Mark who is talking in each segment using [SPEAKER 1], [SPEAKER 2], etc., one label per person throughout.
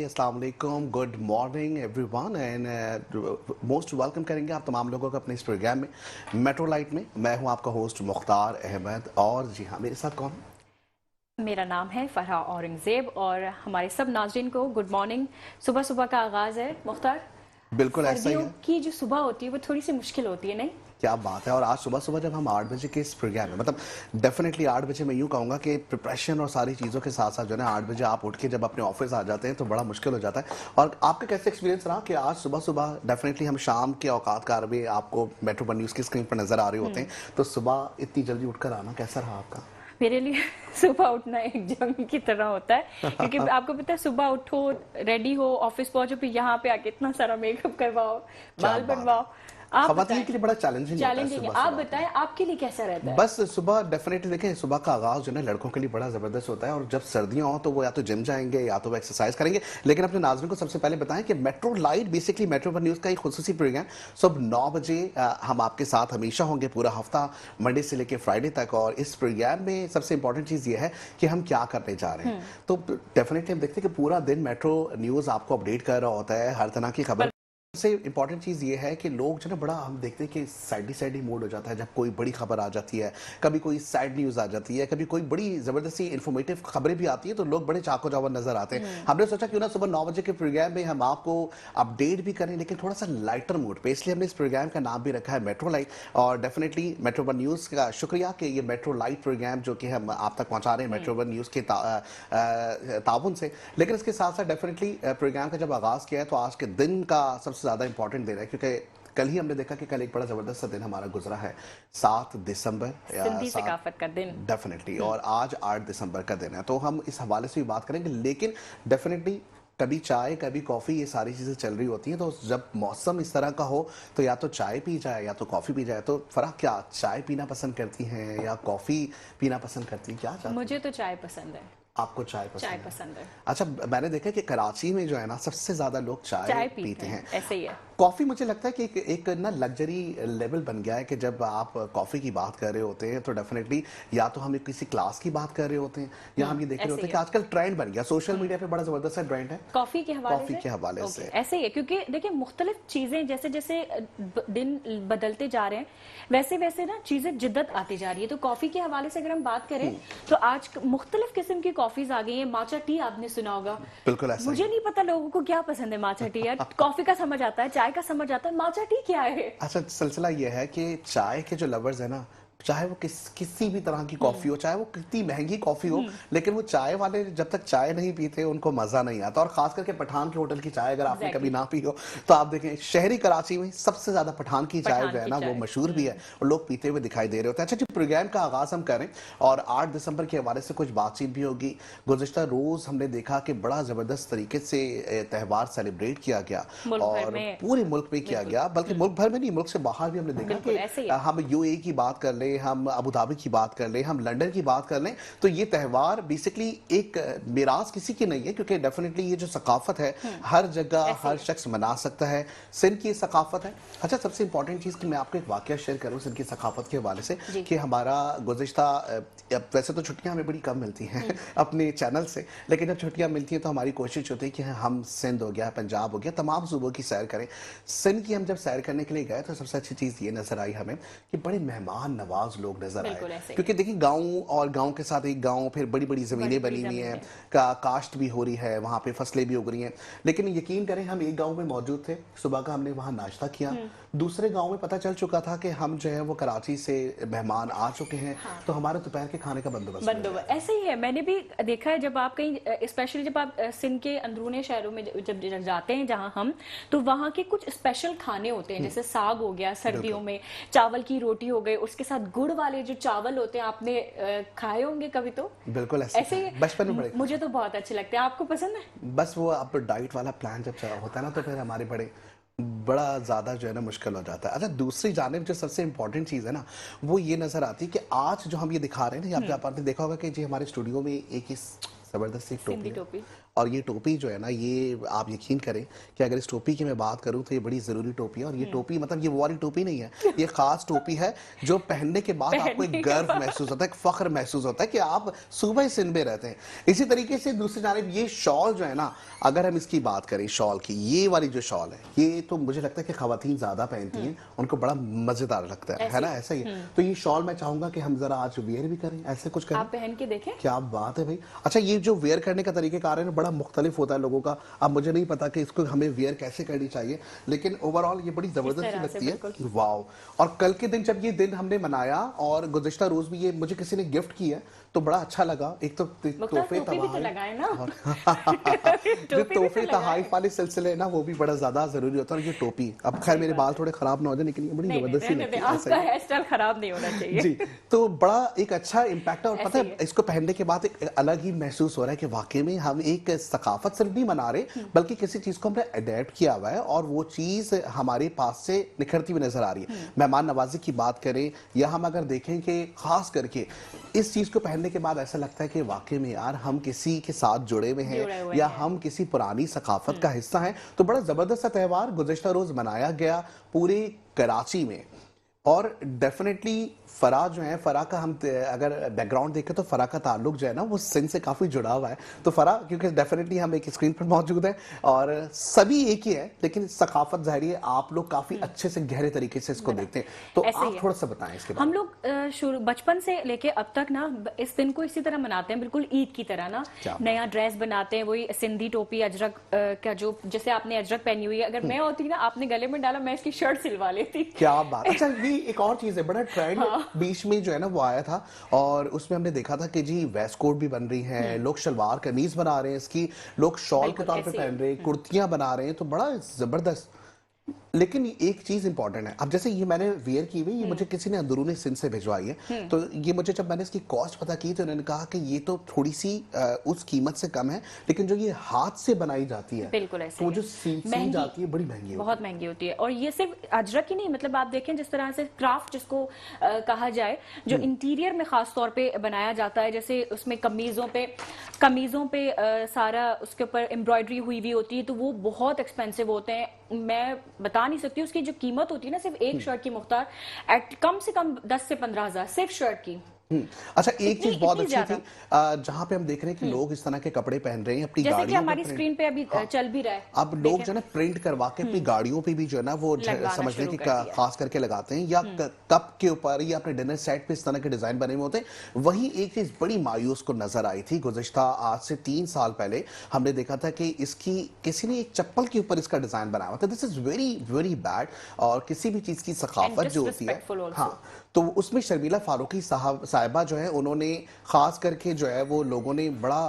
[SPEAKER 1] अस्सलाम वालेकुम, good morning everyone and most welcome करेंगे आप तमाम लोगों को अपने इस प्रोग्राम में मेट्रो लाइट में। मैं हूं आपका होस्ट मुख्तार अहमद और जी हाँ, मेरे साथ कौन?
[SPEAKER 2] मेरा नाम है फरहा औरंगजेब और हमारे सब नाज़रीन को गुड मॉर्निंग। सुबह सुबह का आगाज़ है मुख्तार।
[SPEAKER 1] बिल्कुल ऐसा ही
[SPEAKER 2] सर्दियों
[SPEAKER 1] है।
[SPEAKER 2] की जो सुबह होती है वो थोड़ी सी मुश्किल होती है, नहीं?
[SPEAKER 1] क्या बात है। और आज सुबह सुबह जब हम 8 बजे के इस प्रोग्राम में मतलब डेफिनेटली 8 बजे मैं यूं कहूँगा कि प्रिपरेशन और सारी चीज़ों के साथ साथ जो है ना 8 बजे आप उठ के जब अपने ऑफिस आ जाते हैं तो बड़ा मुश्किल हो जाता है। और आपका कैसे एक्सपीरियंस रहा कि आज सुबह सुबह डेफिनेटली हम शाम के औकात कार में आपको मेट्रो पर न्यूज़ की स्क्रीन पर नजर आ रहे होते हैं, तो सुबह इतनी जल्दी उठकर आना कैसा रहा आपका?
[SPEAKER 2] मेरे लिए सुबह उठना एक जंग की तरह होता है, क्योंकि आपको पता है सुबह उठो, रेडी हो, ऑफिस पहुंचो, फिर यहाँ पे आके इतना सारा मेकअप करवाओ,
[SPEAKER 1] क्या
[SPEAKER 2] बाल
[SPEAKER 1] बात है।
[SPEAKER 2] बनवाओ। आप
[SPEAKER 1] खवातीन
[SPEAKER 2] बताएं।
[SPEAKER 1] के लिए बड़ा चैलेंजिंग होता है
[SPEAKER 2] चैलेंजिंग है।
[SPEAKER 1] सुबह
[SPEAKER 2] आप
[SPEAKER 1] सुबह उठना।
[SPEAKER 2] बताएं आपके लिए कैसा रहता है?
[SPEAKER 1] बस सुबह डेफिनेटली देखें, सुबह का आगाज जो है ना लड़कों के लिए बड़ा जबरदस्त होता है। और जब सर्दियां हो तो वो या तो जिम जाएंगे या तो वो एक्सरसाइज करेंगे। लेकिन अपने नाज़रीन को सबसे पहले बताएं कि मेट्रो लाइट बेसिकली मेट्रो पर न्यूज़ का एक खुसूसी प्रोग्राम सुबह 9 बजे हम आपके साथ हमेशा होंगे पूरा हफ्ता, मंडे से लेकर फ्राइडे तक। और इस प्रोग्राम में सबसे इंपॉर्टेंट चीज़ ये है कि हम क्या करने जा रहे हैं। तो डेफिनेटली हम देखते हैं कि पूरा दिन मेट्रो न्यूज़ आपको अपडेट कर रहा होता है हर तरह की खबर। सबसे इंपॉर्टेंट चीज़ ये है कि लोग जो ना बड़ा हम देखते हैं कि साइड ही मूड हो जाता है जब कोई बड़ी खबर आ जाती है, कभी कोई सैड न्यूज़ आ जाती है, कभी कोई बड़ी ज़बरदस्ती इन्फॉर्मेटिव खबरें भी आती है, तो लोग बड़े चाको चौबंद नजर आते हैं। हमने सोचा क्यों ना सुबह 9 बजे के प्रोग्राम में हम आपको अपडेट भी करें, लेकिन थोड़ा सा लाइटर मूड पे। इसलिए हमने इस प्रोग्राम का नाम भी रखा है मेट्रो लाइट। और डेफिनेटली मेट्रो वन न्यूज़ का शुक्रिया कि ये मेट्रो लाइट प्रोग्राम जो कि हम आप तक पहुंचा रहे हैं मेट्रो वन न्यूज़ के ताउन से। लेकिन इसके साथ साथ डेफिनेटली प्रोग्राम का जब आगाज़ किया है तो आज के दिन का सबसे ज़्यादा इंपॉर्टेंट दिन है, क्योंकि कल ही हमने देखा कि कल एक बड़ा जबरदस्त दिन हमारा गुजरा है, 7 दिसंबर या
[SPEAKER 2] सिंधी
[SPEAKER 1] 7
[SPEAKER 2] सकाफत का दिन।
[SPEAKER 1] डेफिनेटली। और आज 8 दिसंबर का दिन है, तो हम इस हवाले से भी बात करेंगे। लेकिन डेफिनेटली कभी चाय कभी कॉफ़ी ये सारी चीज़ें चल रही होती हैं, तो जब मौसम इस तरह का हो तो या तो चाय पी जाए या तो कॉफ़ी पी जाए। तो फराह क्या चाय पीना पसंद करती हैं या कॉफ़ी पीना पसंद करती हैं, क्या चाहती हैं?
[SPEAKER 2] मुझे तो चाय पसंद है।
[SPEAKER 1] आपको चाय पसंद
[SPEAKER 2] चाय
[SPEAKER 1] है?
[SPEAKER 2] पसंद है।
[SPEAKER 1] अच्छा, मैंने देखा कि कराची में जो है ना सबसे ज्यादा लोग चाय
[SPEAKER 2] चाय
[SPEAKER 1] पीते हैं।
[SPEAKER 2] ऐसे ही है।
[SPEAKER 1] कॉफी मुझे लगता है कि एक ना लग्जरी लेवल बन गया है कि जब आप कॉफी की बात कर रहे होते हैं तो डेफिनेटली या तो हम एक किसी क्लास की बात कर रहे होते हैं या हम ये देख रहे
[SPEAKER 2] ऐसे
[SPEAKER 1] होते
[SPEAKER 2] ही
[SPEAKER 1] हैं कि
[SPEAKER 2] है।
[SPEAKER 1] आजकल ट्रेंड बन गया, सोशल मीडिया पे बड़ा जबरदस्त ट्रेंड है
[SPEAKER 2] कॉफी के हवाले
[SPEAKER 1] कॉफी
[SPEAKER 2] से।
[SPEAKER 1] के हवाले
[SPEAKER 2] ओके,
[SPEAKER 1] से।
[SPEAKER 2] ऐसे ही है, क्योंकि देखिए मुख्तलिफ चीजें जैसे जैसे दिन बदलते जा रहे हैं, वैसे वैसे ना चीजें जिद्दत आती जा रही है। तो कॉफी के हवाले से अगर हम बात करें तो आज मुख्तलिफ किस्म की कॉफीज आ गई हैं। माचा टी आपने सुना होगा।
[SPEAKER 1] बिल्कुल ऐसा ही
[SPEAKER 2] मुझे
[SPEAKER 1] है।
[SPEAKER 2] नहीं पता लोगों को क्या पसंद है माचा टी यार। कॉफी का समझ आता है, चाय का समझ आता है, माचा टी क्या है?
[SPEAKER 1] अच्छा, सिलसिला ये है कि चाय के जो लवर्स है ना, चाहे वो किसी भी तरह की कॉफी हो, चाहे वो कितनी महंगी कॉफी हो, लेकिन वो चाय वाले जब तक चाय नहीं पीते उनको मजा नहीं आता। और खास करके पठान के होटल की चाय अगर आपने कभी ना पी हो तो आप देखें शहरी कराची में सबसे ज्यादा पठान की चाय जो है ना वो मशहूर भी है और लोग पीते हुए दिखाई दे रहे होते हैं। अच्छा जी, प्रोग्राम का आगाज हम करें और 8 दिसंबर के हवाले से कुछ बातचीत भी होगी। गुज़िश्ता रोज हमने देखा कि बड़ा जबरदस्त तरीके से त्यौहार सेलिब्रेट किया गया
[SPEAKER 2] मुल्क भर
[SPEAKER 1] और
[SPEAKER 2] में।
[SPEAKER 1] पूरे मुल्क में किया गया, बल्कि मुल्क भर में नहीं, मुल्क से बाहर भी हमने देखा
[SPEAKER 2] बिल्कुल ऐसे ही
[SPEAKER 1] कि
[SPEAKER 2] है।
[SPEAKER 1] हम यूएई की बात कर लें, हम अबू धाबी की बात कर लें, हम लंदन की बात कर लें, तो ये त्यौहार बेसिकली एक मिराज किसी की नहीं है, क्योंकि डेफिनेटली ये जो सकाफत है हर जगह हर शख्स मना सकता है। सिंध की सकाफत है। अच्छा, सबसे इंपॉर्टेंट चीज़ कि मैं आपको एक वाकया शेयर करूं सिंध की सकाफत के हवाले से कि हमारा गुज़िश्ता, वैसे तो छुट्टियां हमें बड़ी कम मिलती हैं अपने चैनल से, लेकिन जब छुट्टियां मिलती हैं तो हमारी कोशिश होती है कि हम सिंध हो गया, पंजाब हो गया, तमाम सूबों की सैर करें। सिंध की हम जब सैर करने के लिए गए तो सबसे अच्छी चीज़ ये नजर आई हमें कि बड़े मेहमान नवाज लोग नजर आए। क्योंकि देखिए गांव और गांव के साथ एक गांव, फिर बड़ी बड़ी जमीनें बनी हुई हैं, काश्त भी हो रही है, वहां पे फसलें भी उग रही हैं। लेकिन यकीन करें हम एक गांव में मौजूद थे, सुबह का हमने वहां नाश्ता किया, दूसरे गांव में पता चल चुका था कि हम जो है वो कराची से मेहमान आ चुके हैं, तो हमारे दोपहर के खाने का बंदोबस्त
[SPEAKER 2] ऐसे ही है। मैंने भी देखा है, जब आप कहीं स्पेशली जब आप सिंध के अंदरूनी शहरों में जब जाते हैं जहां हम, तो वहां के कुछ स्पेशल खाने होते हैं, जैसे साग हो गया सर्दियों में, चावल की रोटी हो गई, उसके साथ गुड़ वाले जो चावल होते हैं, आपने खाए होंगे कभी तो।
[SPEAKER 1] बिल्कुल ऐसे ही बचपन में बड़े
[SPEAKER 2] मुझे तो बहुत अच्छे लगते हैं। आपको पसंद है?
[SPEAKER 1] बस वो अब डाइट वाला प्लान जब होता है ना तो फिर हमारे बड़ा ज्यादा जो है ना मुश्किल हो जाता है। अच्छा, दूसरी जानिब जो सबसे इंपॉर्टेंट चीज है ना वो ये नजर आती है कि आज जो हम ये दिखा रहे हैं ना, आपने देखा होगा कि जी हमारे स्टूडियो में एक ही जबरदस्त सी टोपी और ये टोपी जो है ना, ये आप यकीन करें कि अगर इस टोपी की मैं बात करूं तो ये बड़ी ज़रूरी टोपी है। और ये टोपी मतलब ये वो वाली टोपी नहीं है, ये ख़ास टोपी है जो पहनने के बाद आपको एक
[SPEAKER 2] पहनने के
[SPEAKER 1] गर्व महसूस होता है, एक फ़ख्र महसूस होता है कि आप सूबह सिंध में रहते हैं। इसी तरीके से दूसरी जानिब ये शॉल जो है ना, अगर हम इसकी बात करें शॉल की, ये वाली जो शॉल है, ये तो मुझे लगता है कि ख़वातीन ज़्यादा पहनती हैं, उनको बड़ा मज़ेदार लगता है ना? ऐसा ही है। तो ये शॉल मैं चाहूँगा कि हम ज़रा आज वियर भी करें, ऐसे कुछ करें।
[SPEAKER 2] आप पहन के देखें।
[SPEAKER 1] क्या बात है भाई। अच्छा, ये जो वेयर करने का तरीक़ेकार है ना, बड़ा मुख्तलिफ होता है लोगों का। अब मुझे नहीं पता कि इसको हमें वेयर कैसे करनी चाहिए, लेकिन ओवरऑल ये बड़ी ज़बरदस्त
[SPEAKER 2] तरह से,
[SPEAKER 1] लगती है।
[SPEAKER 2] बिल्कुल।
[SPEAKER 1] वाओ। और कल के दिन जब ये दिन हमने मनाया और गुज़िश्ता रोज़ भी ये मुझे किसी ने गिफ्ट की है, तो बड़ा अच्छा लगा। एक तो
[SPEAKER 2] मुख्तार
[SPEAKER 1] तोहफे
[SPEAKER 2] टोपी भी तो
[SPEAKER 1] तबाह
[SPEAKER 2] लगाए ना।
[SPEAKER 1] और जो
[SPEAKER 2] टोपी भी
[SPEAKER 1] तोहफे
[SPEAKER 2] तो लगाए।
[SPEAKER 1] तहाइफ वाले सिलसिले है ना, वो भी बड़ा ज़्यादा ज़रूरी होता है। और ये टोपी, अब खैर मेरे बाल थोड़े ख़राब ना हो जाए, लेकिन ये बड़ी
[SPEAKER 2] नहीं नहीं,
[SPEAKER 1] ज़बरदस्ती
[SPEAKER 2] रहने
[SPEAKER 1] लगती
[SPEAKER 2] दें,
[SPEAKER 1] है। ऐसा
[SPEAKER 2] आपका
[SPEAKER 1] ही।
[SPEAKER 2] हेयर स्टाइल खराब नहीं होना चाहिए।
[SPEAKER 1] जी, तो बड़ा एक अच्छा इम्पैक्ट है। और पता
[SPEAKER 2] ऐसे ही
[SPEAKER 1] है
[SPEAKER 2] है।
[SPEAKER 1] इसको पहनने के बाद एक अलग ही महसूस हो रहा है कि वाकई में हम एक सकाफत सिर्फ नहीं मना रहे, बल्कि किसी चीज़ को हमने अडेप्ट किया हुआ है और वो चीज़ हमारे पास से निखरती हुई नजर आ रही है। मेहमान नवाजी की बात करें या हम अगर देखें कि खास करके इस चीज़ को पहनने के बाद ऐसा लगता है कि वाकई में यार हम किसी के साथ जुड़े हुए
[SPEAKER 2] जुड़े
[SPEAKER 1] हैं
[SPEAKER 2] हुए
[SPEAKER 1] या
[SPEAKER 2] हैं।
[SPEAKER 1] हम किसी पुरानी सकाफत का हिस्सा हैं। तो बड़ा ज़बरदस्त सा त्यौहार गुज़िश्ता रोज़ मनाया गया पूरे कराची में। और डेफिनेटली फराह जो है, फराह का हम अगर बैकग्राउंड देखें तो फराह का ताल्लुक जो है ना, वो सिंध से काफ़ी जुड़ा हुआ है। तो फराह, क्योंकि डेफिनेटली हम एक स्क्रीन पर मौजूद है और सभी एक ही है, लेकिन सकाफत ज़ाहिर है आप लोग काफ़ी अच्छे से गहरे तरीके से इसको देखते हैं। तो
[SPEAKER 2] ऐसे ही
[SPEAKER 1] आप
[SPEAKER 2] है।
[SPEAKER 1] थोड़ा सा बताएं इसके बारे
[SPEAKER 2] हम
[SPEAKER 1] में।
[SPEAKER 2] लोग शुरू बचपन से लेके अब तक ना इस दिन को इसी तरह मनाते हैं, बिल्कुल ईद की तरह ना।
[SPEAKER 1] क्या?
[SPEAKER 2] नया ड्रेस बनाते हैं, वही सिंधी टोपी अजरक का जो, जैसे आपने अजरक पहनी हुई है, अगर मैं होती ना आपने गले में डाला, मैं इसकी शर्ट सिलवा लेती।
[SPEAKER 1] क्या बात। अच्छा, ये एक और चीज़ है, बड़ा ट्रेंड बीच में जो है ना वो आया था और उसमें हमने देखा था कि जी वेस्ट कोट भी बन रही हैं, लोग शलवार कमीज बना रहे हैं इसकी, लोग शॉल के
[SPEAKER 2] बिल्कुल,
[SPEAKER 1] तौर पे
[SPEAKER 2] ऐसे ही।
[SPEAKER 1] पहन रहे हैं, कुर्तियां बना रहे हैं, तो बड़ा जबरदस्त। लेकिन एक चीज इंपॉर्टेंट है, अब जैसे ये मैंने वेयर की हुई, ये मुझे किसी ने अंदरूनी सिंध से भिजवाई है, तो ये मुझे जब मैंने इसकी कॉस्ट पता की तो उन्होंने कहा कि ये तो थोड़ी सी उस कीमत से कम है, लेकिन जो ये हाथ से बनाई जाती है,
[SPEAKER 2] बिल्कुल ऐसे
[SPEAKER 1] तो वो
[SPEAKER 2] ही
[SPEAKER 1] जो
[SPEAKER 2] है।
[SPEAKER 1] सी
[SPEAKER 2] महंगी,
[SPEAKER 1] जाती है, बड़ी महंगी होती
[SPEAKER 2] बहुत महंगी होती है। और ये सिर्फ अजरक ही नहीं, मतलब आप देखें जिस तरह से क्राफ्ट जिसको कहा जाए, जो इंटीरियर में खास तौर पे बनाया जाता है, जैसे उसमें कमीजों पे सारा उसके ऊपर एम्ब्रॉयडरी हुई हुई होती है, तो वो बहुत एक्सपेंसिव होते हैं। मैं बता नहीं सकती उसकी जो कीमत होती है ना, सिर्फ एक शर्ट की मुख्तार कम से कम 10 से 15 हज़ार सिर्फ शर्ट की।
[SPEAKER 1] अच्छा, एक चीज बहुत
[SPEAKER 2] इतनी
[SPEAKER 1] अच्छी थी, जहां पे हम देख रहे हैं कि लोग इस तरह के कपड़े पहन रहे हैं अपनी
[SPEAKER 2] जैसे कि
[SPEAKER 1] गाड़ियों
[SPEAKER 2] हमारी
[SPEAKER 1] पे
[SPEAKER 2] स्क्रीन पे अभी चल भी रहा है।
[SPEAKER 1] अब लोग जो है ना प्रिंट करवा के अपनी गाड़ियों पे भी जो है ना वो
[SPEAKER 2] लगवाना
[SPEAKER 1] समझ लें
[SPEAKER 2] शुरू
[SPEAKER 1] कि
[SPEAKER 2] कर दिया।
[SPEAKER 1] खास करके लगाते हैं, या कप के ऊपर या अपने डिनर सेट पे इस तरह के डिजाइन बने हुए होते हैं। वही एक चीज बड़ी मायूस को नजर आई थी गुज़िश्ता आज से 3 साल पहले, हमने देखा था कि इसकी किसी ने एक चप्पल के ऊपर इसका डिजाइन बनाया हुआ था। This is very very bad. और किसी भी चीज की सकाफत जो होती है,
[SPEAKER 2] disrespectful also.
[SPEAKER 1] हाँ, तो उसमें शर्मिला फारूकी साहिबा जो है, उन्होंने खास करके जो है वो लोगों ने बड़ा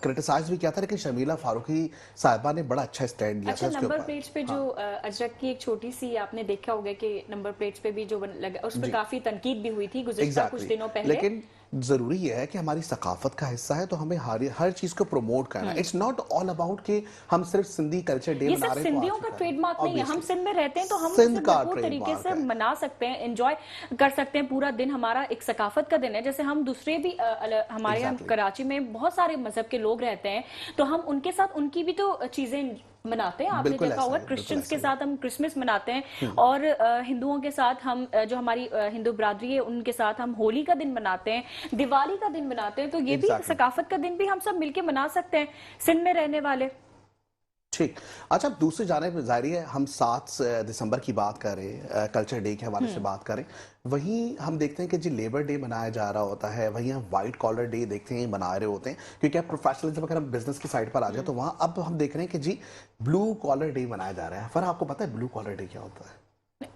[SPEAKER 1] क्रिटिसाइज भी किया था, लेकिन शर्मिला फारूकी साहिबा ने बड़ा अच्छा स्टैंड लिया
[SPEAKER 2] अच्छा,
[SPEAKER 1] था उसके
[SPEAKER 2] नंबर
[SPEAKER 1] ऊपर।
[SPEAKER 2] प्लेट्स पे जो अजरक की एक छोटी सी आपने देखा होगा कि नंबर प्लेट्स पे भी जो लगा, उस पर काफी तनकीद भी हुई थी गुज़िश्ता कुछ दिनों पहले।
[SPEAKER 1] लेकिन जरूरी यह है कि हमारी सकाफत का हिस्सा है, तो हमें हर चीज को प्रमोट करना है। इट्स नॉट ऑल अबाउट कि हम सिर्फ सिंधी कल्चर डे
[SPEAKER 2] ये
[SPEAKER 1] मना
[SPEAKER 2] सिर्फ
[SPEAKER 1] रहे हैं तो
[SPEAKER 2] सिंधियों
[SPEAKER 1] आज
[SPEAKER 2] का
[SPEAKER 1] ही
[SPEAKER 2] ट्रेडमार्क
[SPEAKER 1] करें।
[SPEAKER 2] नहीं है, हम
[SPEAKER 1] Obviously,
[SPEAKER 2] सिंध में रहते हैं तो हम
[SPEAKER 1] सिंध
[SPEAKER 2] उसे
[SPEAKER 1] का
[SPEAKER 2] भरपूर तरीके
[SPEAKER 1] ट्रेडमार्क
[SPEAKER 2] से
[SPEAKER 1] है।
[SPEAKER 2] मना सकते हैं, एंजॉय कर सकते हैं। पूरा दिन हमारा एक सकाफत का दिन है, जैसे हम दूसरे भी हमारे यहाँ
[SPEAKER 1] Exactly.
[SPEAKER 2] कराची में बहुत सारे मजहब के लोग रहते हैं, तो हम उनके साथ उनकी भी तो चीजें मनाते हैं। आपने
[SPEAKER 1] बिल्कुल
[SPEAKER 2] देखा
[SPEAKER 1] ऐसा
[SPEAKER 2] होगा
[SPEAKER 1] है,
[SPEAKER 2] क्रिश्चियंस के
[SPEAKER 1] बिल्कुल
[SPEAKER 2] साथ हम क्रिसमस मनाते हैं, और हिंदुओं के साथ हम जो हमारी हिंदू बरादरी है उनके साथ हम होली का दिन मनाते हैं, दिवाली का दिन मनाते हैं। तो ये भी
[SPEAKER 1] Exactly.
[SPEAKER 2] सकाफत का दिन भी हम सब मिलके मना सकते हैं, सिंध में रहने वाले।
[SPEAKER 1] ठीक। अच्छा, अब दूसरी जानिब जाहिर है हम 7 दिसंबर की बात करें, कल्चर डे के हवाले से बात करें, वहीं हम देखते हैं कि जी लेबर डे मनाया जा रहा होता है, वहीं हम वाइट कॉलर डे देखते हैं मना रहे होते हैं, क्योंकि अब प्रोफेशनलिज्म अगर हम बिजनेस की साइड पर आ जाए तो वहाँ अब हम देख रहे हैं कि जी ब्लू कॉलर डे मनाया जा रहा है। फिर आपको पता है ब्लू कॉलर डे क्या होता है?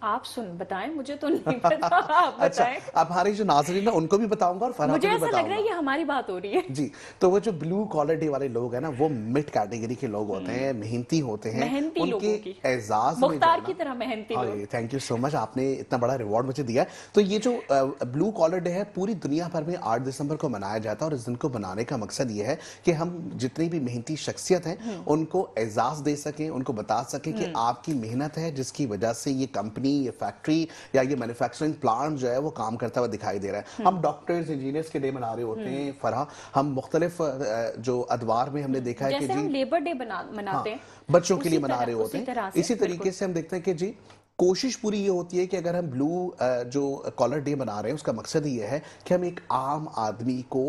[SPEAKER 2] आप बताएं, मुझे तो नहीं पता। आप
[SPEAKER 1] अच्छा,
[SPEAKER 2] बताएं।
[SPEAKER 1] अब हमारे जो नाज़रीन है उनको भी बताऊंगा और फरहाद
[SPEAKER 2] मुझे
[SPEAKER 1] को भी
[SPEAKER 2] ऐसा लग रहा है
[SPEAKER 1] बताऊंगा।
[SPEAKER 2] ये हमारी बात हो रही है।
[SPEAKER 1] जी, तो वो जो ब्लू कॉलर डे वाले लोग हैं ना, वो मिड कैटेगरी के लोग होते हैं, मेहनती होते हैं,
[SPEAKER 2] मेहनती
[SPEAKER 1] उनके
[SPEAKER 2] लोगों की,
[SPEAKER 1] एजाज में
[SPEAKER 2] मुख्तार
[SPEAKER 1] जाना।
[SPEAKER 2] की तरह मेहनती लोग।
[SPEAKER 1] थैंक यू सो मच, आपने इतना बड़ा रिवॉर्ड मुझे दिया है। तो ये जो ब्लू कॉलर डे है पूरी दुनिया भर में 8 दिसंबर को मनाया जाता है, और इस दिन को मनाने का मकसद ये है कि हम जितनी भी मेहनती शख्सियत हैं उनको एजाज दे सकें, उनको बता सकें कि आपकी मेहनत है जिसकी वजह से ये कंपनी कंपनी, ये फैक्ट्री या ये मैन्युफैक्चरिंग प्लांट जो है वो काम करता हुआ दिखाई दे रहा है। हम डॉक्टर्स, इंजीनियर्स के डे मना रहे होते हैं फरहा, हम मुख्तलिफ जो अदवार में हमने देखा है कि
[SPEAKER 2] जैसे हम
[SPEAKER 1] जी
[SPEAKER 2] लेबर डे मनाते हैं,
[SPEAKER 1] बच्चों के लिए
[SPEAKER 2] उसी
[SPEAKER 1] मना
[SPEAKER 2] तरह-
[SPEAKER 1] रहे होते
[SPEAKER 2] उसी
[SPEAKER 1] हैं।
[SPEAKER 2] तरह से,
[SPEAKER 1] इसी तरीके से हम देखते हैं कि जी कोशिश पूरी ये होती है कि अगर हम ब्लू जो कॉलर डे मना रहे हैं उसका मकसद ये है कि हम एक आम आदमी को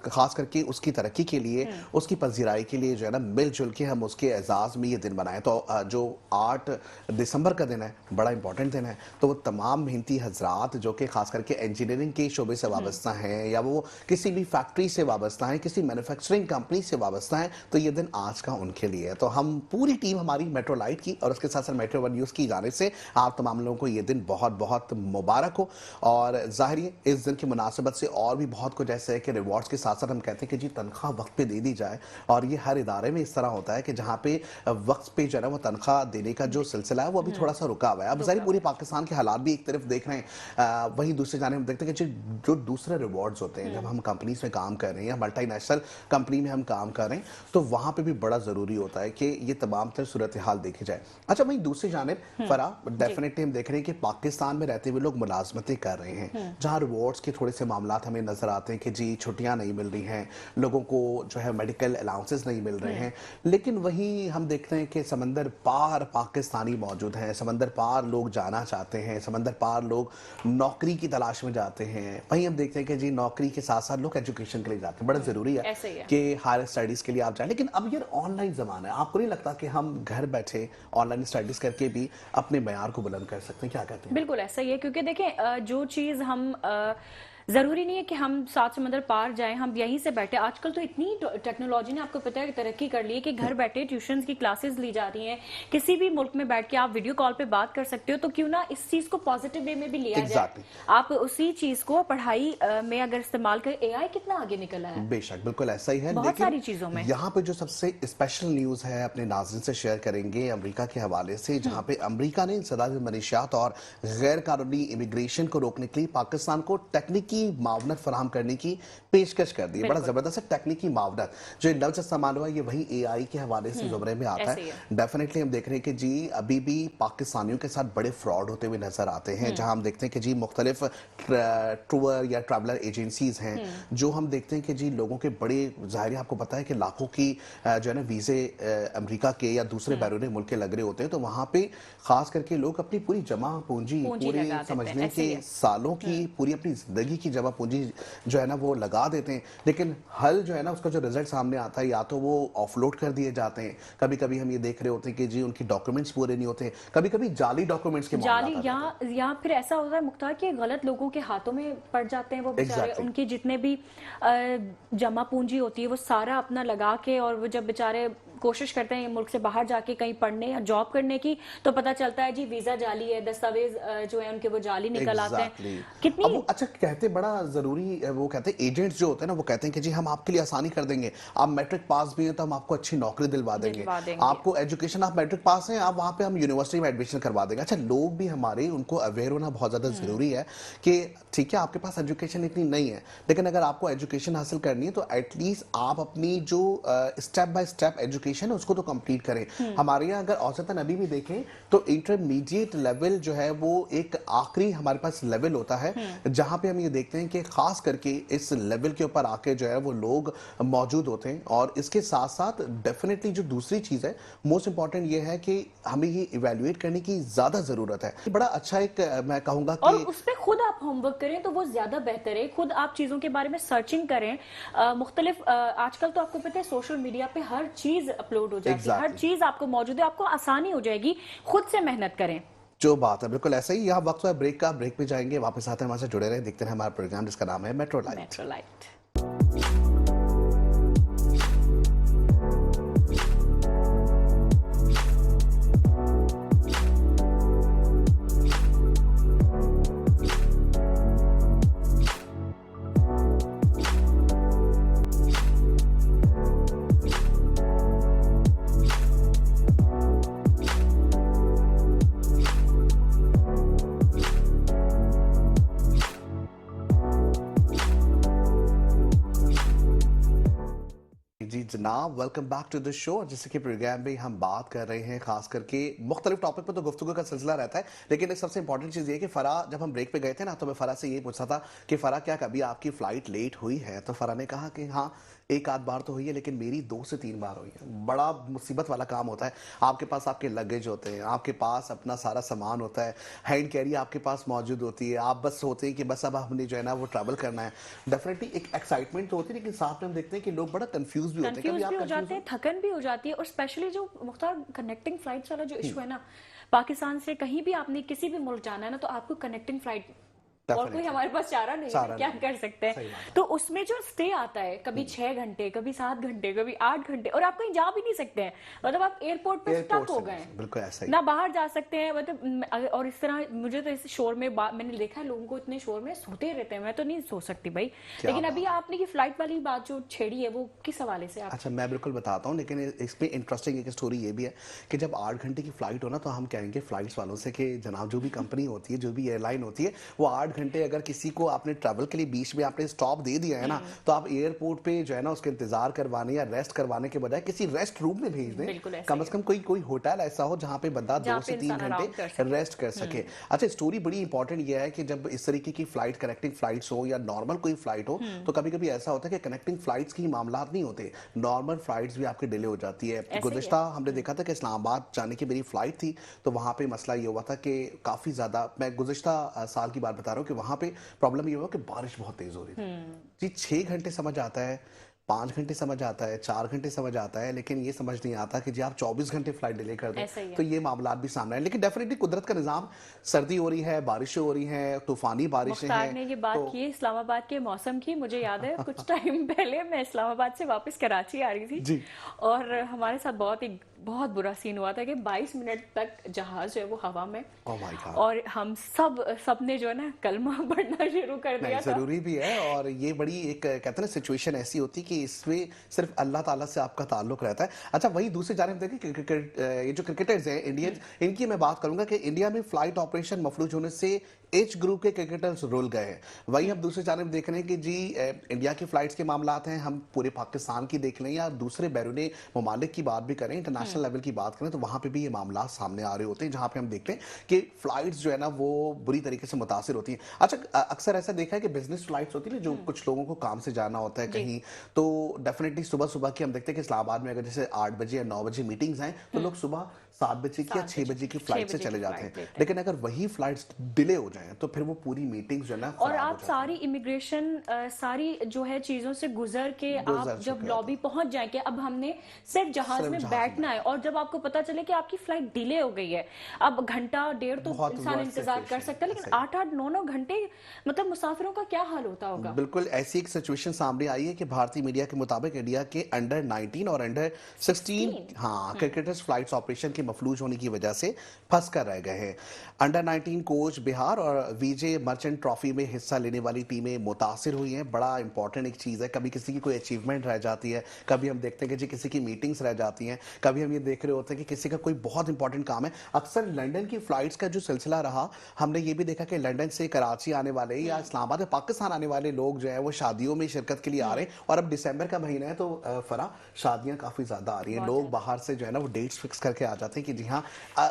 [SPEAKER 1] खास करके उसकी तरक्की के लिए, उसकी पजीराई के लिए जो है ना मिलजुल के हम उसके एजाज में ये दिन बनाएं। तो जो 8 दिसंबर का दिन है बड़ा इंपॉर्टेंट दिन है, तो वो तमाम मेहनती हजरात जो कि खास करके इंजीनियरिंग के शोबे से वाबस्ता हैं या वो किसी भी फैक्ट्री से वाबस्ता हैं, किसी मैन्युफैक्चरिंग कंपनी से वाबस्ता हैं, तो ये दिन आज का उनके लिए है। तो हम पूरी टीम हमारी मेट्रो लाइट की और उसके साथ साथ मेट्रो वन न्यूज़ की जाने से आप तमाम लोगों को ये दिन बहुत बहुत मुबारक हो। और जाहिर है इस दिन की मुनासिबत से और भी बहुत कुछ ऐसे है कि रिवॉर्ड्स के साथ साथ हम कहते हैं कि जी तनख्वाह वक्त पे दे दी जाए, और ये हर इदारे में इस तरह होता है कि जहाँ पे वक्त पे जो है ना वो तनख्वाह देने का जो सिलसिला है वो अभी थोड़ा सा रुका हुआ है। अब जाहिर पूरी पाकिस्तान के हालात भी एक तरफ देख रहे हैं, वहीं दूसरी जाने हम देखते हैं कि जो दूसरे रिवॉर्ड्स होते हैं, जब हम कंपनीज में काम कर रहे हैं या मल्टीनेशनल कंपनी में हम काम कर रहे हैं, तो वहाँ पे भी बड़ा ज़रूरी होता है कि ये तमाम तर सूरत हाल देखी जाए। अच्छा, वहीं दूसरी जानिब फरा डेफिनेटली हम देख रहे हैं कि पाकिस्तान में रहते हुए लोग मुलाजमतें कर रहे हैं, जहां रिवॉर्ड्स के थोड़े से मामलात हमें नजर आते हैं कि जी छुट्टियां नहीं मिल रही हैं, लोगों को जो है मेडिकल अलाउंसेस नहीं मिल रहे हैं। लेकिन वहीं हम देखते हैं कि समंदर पार पाकिस्तानी मौजूद हैं, समंदर पार लोग जाना चाहते हैं, समंदर पार लोग नौकरी की तलाश में जाते हैं। वहीं हम देखते हैं कि जी नौकरी के साथ साथ लोग एजुकेशन के लिए जाते हैं। बड़ा जरूरी है कि हायर स्टडीज के लिए आप जाएं। लेकिन अब ये ऑनलाइन जमाना है, आपको नहीं लगता कि हम घर बैठे ऑनलाइन स्टडीज करके भी अपने मयार को बुलंद कर सकते हैं? क्या कहते हैं?
[SPEAKER 2] बिल्कुल ऐसा ही है, क्योंकि देखें जो चीज हम जरूरी नहीं है कि हम सात समंदर पार जाएं, हम यहीं से बैठे। आजकल तो इतनी टेक्नोलॉजी ने आपको पता है तरक्की कर ली है कि घर बैठे ट्यूशंस की क्लासेस ली जा रही हैं, किसी भी मुल्क में बैठ के आप वीडियो कॉल पे बात कर सकते हो। तो क्यों ना इस चीज को पॉजिटिव वे में भी लिया जाए, आप उसी चीज को पढ़ाई में अगर इस्तेमाल करें। एआई कितना आगे निकला है,
[SPEAKER 1] बेशक बिल्कुल ऐसा ही है,
[SPEAKER 2] बहुत सारी चीजों में।
[SPEAKER 1] यहाँ पे जो सबसे स्पेशल न्यूज है अपने नाज़रीन से शेयर करेंगे अमेरिका के हवाले से, जहाँ पे अमेरिका ने इंसदाद मनीशियात और गैर कानूनी इमिग्रेशन को रोकने के लिए पाकिस्तान को तकनीकी मावनत फराहम करने की पेशकश कर दी है। बड़ा जबरदस्त तकनीकी मावनत जो लफ्ज इस्तेमाल हुआ ये वही एआई के हवाले से जुमरे में आता है। डेफिनेटली हम देख रहे हैं कि जी अभी भी पाकिस्तानियों के साथ बड़े फ्रॉड होते हुए नजर आते हैं, जहां हम देखते हैं कि जी मुख्तलिफ टूर या ट्रैवलर एजेंसीज हैं, जो हम देखते हैं कि जी लोगों के बड़े, जाहिर है आपको पता है कि लाखों की जो है ना वीजे अमेरिका के या दूसरे बैरून मुल्क के लग रहे होते हैं। तो वहां पे खास करके लोग अपनी पूरी जमा पूंजी पूरे समझने के सालों की पूरी अपनी जिंदगी की जमा पूंजी जो है ना वो लगा देते हैं, लेकिन हल जो है ना उसका जो रिजल्ट सामने आता है या तो वो ऑफलोड कर दिए जाते हैं, कभी कभी हम ये देख रहे होते हैं कि जी उनकी डॉक्यूमेंट्स पूरे नहीं होते, कभी कभी जाली डॉक्यूमेंट्स के
[SPEAKER 2] जाली या फिर ऐसा होता है मुख्तार कि गलत लोगों के हाथों में पड़ जाते हैं वो बेचारे। उनकी जितने भी जमा पूंजी होती है वो सारा अपना लगा के, और वो जब बेचारे कोशिश करते हैं मुल्क से बाहर जाके कहीं पढ़ने या जॉब करने की, तो पता चलता है जी वीजा जाली है, दस्तावेज जो है उनके वो जाली निकल आते हैं। कितनी
[SPEAKER 1] अच्छा कहते बड़ा जरूरी, वो कहते हैं एजेंट्स जो होते हैं ना वो कहते हैं कि जी हम आपके लिए आसानी कर देंगे, आप मैट्रिक पास भी हैं तो हम आपको अच्छी नौकरी दिलवा देंगे, आपको एजुकेशन, आप मैट्रिक पास हैं, आप वहां पे हम यूनिवर्सिटी में एडमिशन करवा देंगे। अच्छा, लोग भी हमारे उनको अवेयर होना बहुत ज्यादा जरूरी है कि ठीक है आपके पास एजुकेशन इतनी नहीं है, लेकिन अगर आपको एजुकेशन हासिल करनी है तो एटलीस्ट आप अपनी जो स्टेप बाय स्टेप एजुकेशन है उसको तो कंप्लीट करें। हमारे यहाँ अगर औसतन अभी भी देखें तो इंटरमीडिएट लेवल जो है वो एक आखिरी हमारे पास लेवल होता है, जहां पे हम ये देखते हैं कि खास करके इस लेवल के ऊपर आके जो है वो लोग मौजूद होते हैं। और इसके साथ साथ डेफिनेटली जो दूसरी चीज है मोस्ट इंपॉर्टेंट ये है कि हमें ये इवेल्युएट करने की ज्यादा जरूरत है। बड़ा अच्छा एक मैं कहूंगा कि
[SPEAKER 2] और उस पर खुद आप होमवर्क करें तो वो ज्यादा बेहतर है, खुद आप चीजों के बारे में सर्चिंग करें। मुख्तलिफ आजकल तो आपको पता है सोशल मीडिया पे हर चीज अपलोड हो जाती है, हर चीज आपको मौजूद है, आपको आसानी हो जाएगी, खुद से मेहनत करें।
[SPEAKER 1] जो बात है बिल्कुल ऐसा ही। यहाँ वक्त है ब्रेक का, ब्रेक पे जाएंगे, वापस आते हैं, हमारे साथ जुड़े रहे, देखते हैं हमारा प्रोग्राम जिसका नाम है मेट्रो लाइट। जनाब, welcome back to the show. जैसे कि प्रोग्राम में हम बात कर रहे हैं खास करके मुख्तलिफ टॉपिक पर, तो गुफ्तगू का सिलसिला रहता है। लेकिन एक सबसे इंपॉर्टेंट चीज़ ये है कि फ़रा, जब हम ब्रेक पे गए थे ना, तो मैं फ़रा से ये पूछा था कि फ़रा क्या कभी आपकी फ़्लाइट लेट हुई है? तो फ़रा ने कहा कि हाँ, एक आध बार तो हुई है, लेकिन मेरी 2 से 3 बार हुई है। बड़ा मुसीबत वाला काम होता है। आपके पास आपके लगेज होते हैं, आपके पास अपना सारा सामान होता है, हैंड कैरी आपके पास मौजूद होती है, आप बस सोचते हैं कि बस अब हमने जो है ना वो ट्रैवल करना है। डेफिनेटली एक एक्साइटमेंट तो होती है, लेकिन साथ में हम देखते हैं कि लोग बड़ा कंफ्यूज भी होते हैं। कभी
[SPEAKER 2] कंफ्यूज
[SPEAKER 1] आप
[SPEAKER 2] भी हो
[SPEAKER 1] कंफ्यूज
[SPEAKER 2] जाते हैं, थकन भी हो जाती है। और स्पेशली जो मुख्तार कनेक्टिंग फ्लाइट्स वाला जो इशू है ना, पाकिस्तान से कहीं भी आपने किसी भी मुल्क जाना है ना, तो आपको कनेक्टिंग फ्लाइट, और कोई
[SPEAKER 1] डेफिनेटली
[SPEAKER 2] हमारे पास चारा नहीं है,
[SPEAKER 1] सारा
[SPEAKER 2] क्या
[SPEAKER 1] नहीं,
[SPEAKER 2] कर सकते हैं।
[SPEAKER 1] सही बात है।
[SPEAKER 2] तो उसमें जो स्टे आता है, कभी 6 घंटे, कभी 7 घंटे, कभी 8 घंटे, और आप कहीं जा भी नहीं सकते हैं। मतलब आप एयरपोर्ट पर
[SPEAKER 1] एयरपोर्ट
[SPEAKER 2] स्टक हो
[SPEAKER 1] से
[SPEAKER 2] गए
[SPEAKER 1] नहीं,
[SPEAKER 2] हैं,
[SPEAKER 1] बिल्कुल ऐसा ही।
[SPEAKER 2] ना बाहर जा सकते हैं। मतलब और इस तरह मुझे तो इस शोर में मैंने देखा है लोगों को इतने शोर में सोते रहते हैं, मैं तो नहीं सो सकती भाई।
[SPEAKER 1] क्या
[SPEAKER 2] लेकिन अभी
[SPEAKER 1] बात है।
[SPEAKER 2] आपने की फ्लाइट वाली बात जो छेड़ी है, वो किस हवाले से आप?
[SPEAKER 1] अच्छा, मैं बिल्कुल बताता हूँ, लेकिन इसमें इंटरेस्टिंग एक स्टोरी ये भी है कि जब 8 घंटे की फ्लाइट हो ना, तो हम कहेंगे फ्लाइट्स वालों से कि जनाब, जो भी कंपनी होती है, जो भी एयरलाइन होती है, वो 8 घंटे अगर किसी को आपने ट्रैवल के लिए बीच में आपने स्टॉप दे दिया है ना, तो आप एयरपोर्ट पे जो है ना उसके इंतजार करवाने या रेस्ट करवाने के बजाय किसी रेस्ट रूम में भेज दें।
[SPEAKER 2] बिल्कुल ऐसा
[SPEAKER 1] कम
[SPEAKER 2] ही
[SPEAKER 1] से
[SPEAKER 2] है,
[SPEAKER 1] कम कोई कोई होटल ऐसा हो जहाँ पे बंदा
[SPEAKER 2] जहाँ
[SPEAKER 1] 2
[SPEAKER 2] पे
[SPEAKER 1] से 3
[SPEAKER 2] इंसान
[SPEAKER 1] घंटे
[SPEAKER 2] आराम कर सके।
[SPEAKER 1] रेस्ट कर सके। अच्छा, स्टोरी बड़ी इंपॉर्टेंट ये है कि जब इस तरीके की फ्लाइट, कनेक्टिंग फ्लाइट्स हो या नॉर्मल कोई फ्लाइट हो, तो कभी कभी ऐसा होता है कि कनेक्टिंग फ्लाइट्स की मामला नहीं होते, नॉर्मल फ्लाइट्स भी आपके डिले हो जाती है।
[SPEAKER 2] ऐसे ही है।
[SPEAKER 1] गुज़िश्ता हमने देखा था कि इस्लामाबाद जाने की मेरी फ्लाइट थी, तो वहाँ पे मसला ये हुआ था कि काफ़ी ज़्यादा, मैं गुज़िश्ता साल की बात बता रहा हूँ कि वहाँ पे प्रॉब्लम ये हुआ कि बारिश बहुत तेज़ हो रही थी जी। 6 घंटे समझ आता है, 5 घंटे समझ आता है, 4 घंटे समझ आता है, लेकिन ये समझ नहीं आता कि जी आप 24 घंटे फ्लाइट डिले कर दें,
[SPEAKER 2] ऐसा ही
[SPEAKER 1] तो
[SPEAKER 2] है।
[SPEAKER 1] ये मामला भी सामने आए। लेकिन डेफिनेटली कुदरत का निज़ाम, सर्दी हो रही है, बारिशें हो रही हैं, तूफानी बारिशें
[SPEAKER 2] मुख्तार
[SPEAKER 1] हैं,
[SPEAKER 2] ने ये बात
[SPEAKER 1] तो
[SPEAKER 2] की इस्लामाबाद के मौसम की। मुझे याद है कुछ टाइम पहले मैं इस्लामाबाद से वापस कराची आ रही थी,
[SPEAKER 1] जी।
[SPEAKER 2] और हमारे साथ बहुत बुरा सीन हुआ था कि 22 मिनट तक जहाज जो है वो हवा में,
[SPEAKER 1] ओह माय गॉड।
[SPEAKER 2] और हम सबने जो है ना कलमा पढ़ना शुरू कर
[SPEAKER 1] नहीं,
[SPEAKER 2] दिया था।
[SPEAKER 1] ज़रूरी भी है, और ये बड़ी एक कहते हैं ना सिचुएशन ऐसी होती है कि इसमें सिर्फ अल्लाह ताला से आपका ताल्लुक रहता है। अच्छा, वही दूसरी जानिब देखिए, क्रिकेट, ये जो क्रिकेटर्स हैं इंडियंस, इनकी मैं बात करूंगा कि इंडिया में फ्लाइट ऑपरेशन मफलूज होने से एच ग्रुप के क्रिकेटर्स रुल गए हैं। वही हम दूसरी जानिब देख रहे हैं कि जी इंडिया की फ्लाइट्स के मामलात हैं, हम पूरे पाकिस्तान की देख लें या दूसरे बैरूनी ममालिक की बात भी करें, इंटरनेशनल लेवल की बात करें, तो वहाँ पे भी ये मामला सामने आ रहे होते हैं, जहाँ पे हम देखते हैं कि फ्लाइट्स जो है ना वो बुरी तरीके से मुतासिर होती हैं। अच्छा, अक्सर ऐसा देखा है कि बिजनेस फ्लाइट्स होती है ना, जो कुछ लोगों को काम से जाना होता है
[SPEAKER 2] जी।
[SPEAKER 1] कहीं, तो डेफिनेटली सुबह सुबह की हम देखते हैं कि इस्लामाबाद में अगर जैसे 8 बजे या 9 बजे मीटिंग्स हैं, तो लोग सुबह 7 बजे की या 6 बजे की
[SPEAKER 2] 6
[SPEAKER 1] फ्लाइट से
[SPEAKER 2] बजे
[SPEAKER 1] चले
[SPEAKER 2] की
[SPEAKER 1] जाते हैं।
[SPEAKER 2] फ्लाइट लेते हैं।
[SPEAKER 1] लेकिन अगर वही फ्लाइट्स डिले हो जाएं, तो फिर वो पूरी मीटिंग्स जो है ना
[SPEAKER 2] और
[SPEAKER 1] खराब हो
[SPEAKER 2] आप
[SPEAKER 1] जाती
[SPEAKER 2] सारी इमिग्रेशन, सारी जो है चीजों से गुजर के आप
[SPEAKER 1] गुजर
[SPEAKER 2] जब
[SPEAKER 1] चुके
[SPEAKER 2] लॉबी पहुंच जाए कि अब हमने सिर्फ जहाज
[SPEAKER 1] सिर्फ
[SPEAKER 2] में
[SPEAKER 1] जहाज में
[SPEAKER 2] बैठना है, और जब आपको पता चले कि आपकी फ्लाइट डिले हो गई है, अब घंटा डेढ़ तो
[SPEAKER 1] बहुत
[SPEAKER 2] इंसान
[SPEAKER 1] वर्स्ट
[SPEAKER 2] इंतजार कर
[SPEAKER 1] सिचुएशन
[SPEAKER 2] सकता है,
[SPEAKER 1] है,
[SPEAKER 2] लेकिन
[SPEAKER 1] सही।
[SPEAKER 2] 8-8 9-9 घंटे, मतलब मुसाफिरों का क्या हाल होता होगा।
[SPEAKER 1] बिल्कुल ऐसी एक सिचुएशन सामने आई है कि भारतीय मीडिया के मुताबिक इंडिया के अंडर 19 और अंडर 16,
[SPEAKER 2] 16।
[SPEAKER 1] हाँ, क्रिकेटर्स फ्लाइट्स ऑपरेशन के मफलूज होने की वजह से फंस कर रह गए हैं। अंडर 19 कोच बिहार और विजय मर्चेंट ट्रॉफी में हिस्सा लेने वाली टीमें मुतासिर हुई हैं। बड़ा इंपॉर्टेंट एक चीज़ है, कभी किसी की कोई अचीवमेंट रह जाती है, कभी हम देखते हैं कि जी किसी की मीटिंग्स रह जाती हैं, कभी हम ये देख रहे होते हैं कि किसी का कोई बहुत इंपॉर्टेंट काम है। अक्सर लंदन की फ्लाइट्स का जो सिलसिला रहा, हमने ये भी देखा कि लंदन से कराची आने वाले या इस्लामाबाद या पाकिस्तान आने वाले लोग जो है वो शादियों में शिरकत के लिए आ रहे हैं, और अब दिसंबर का महीना है, तो फरा शादियां काफ़ी ज़्यादा आ रही हैं,
[SPEAKER 2] बहुत
[SPEAKER 1] लोग
[SPEAKER 2] ज्यादा।
[SPEAKER 1] बाहर से जो है ना वो डेट्स फिक्स करके आ जाते हैं कि जी हाँ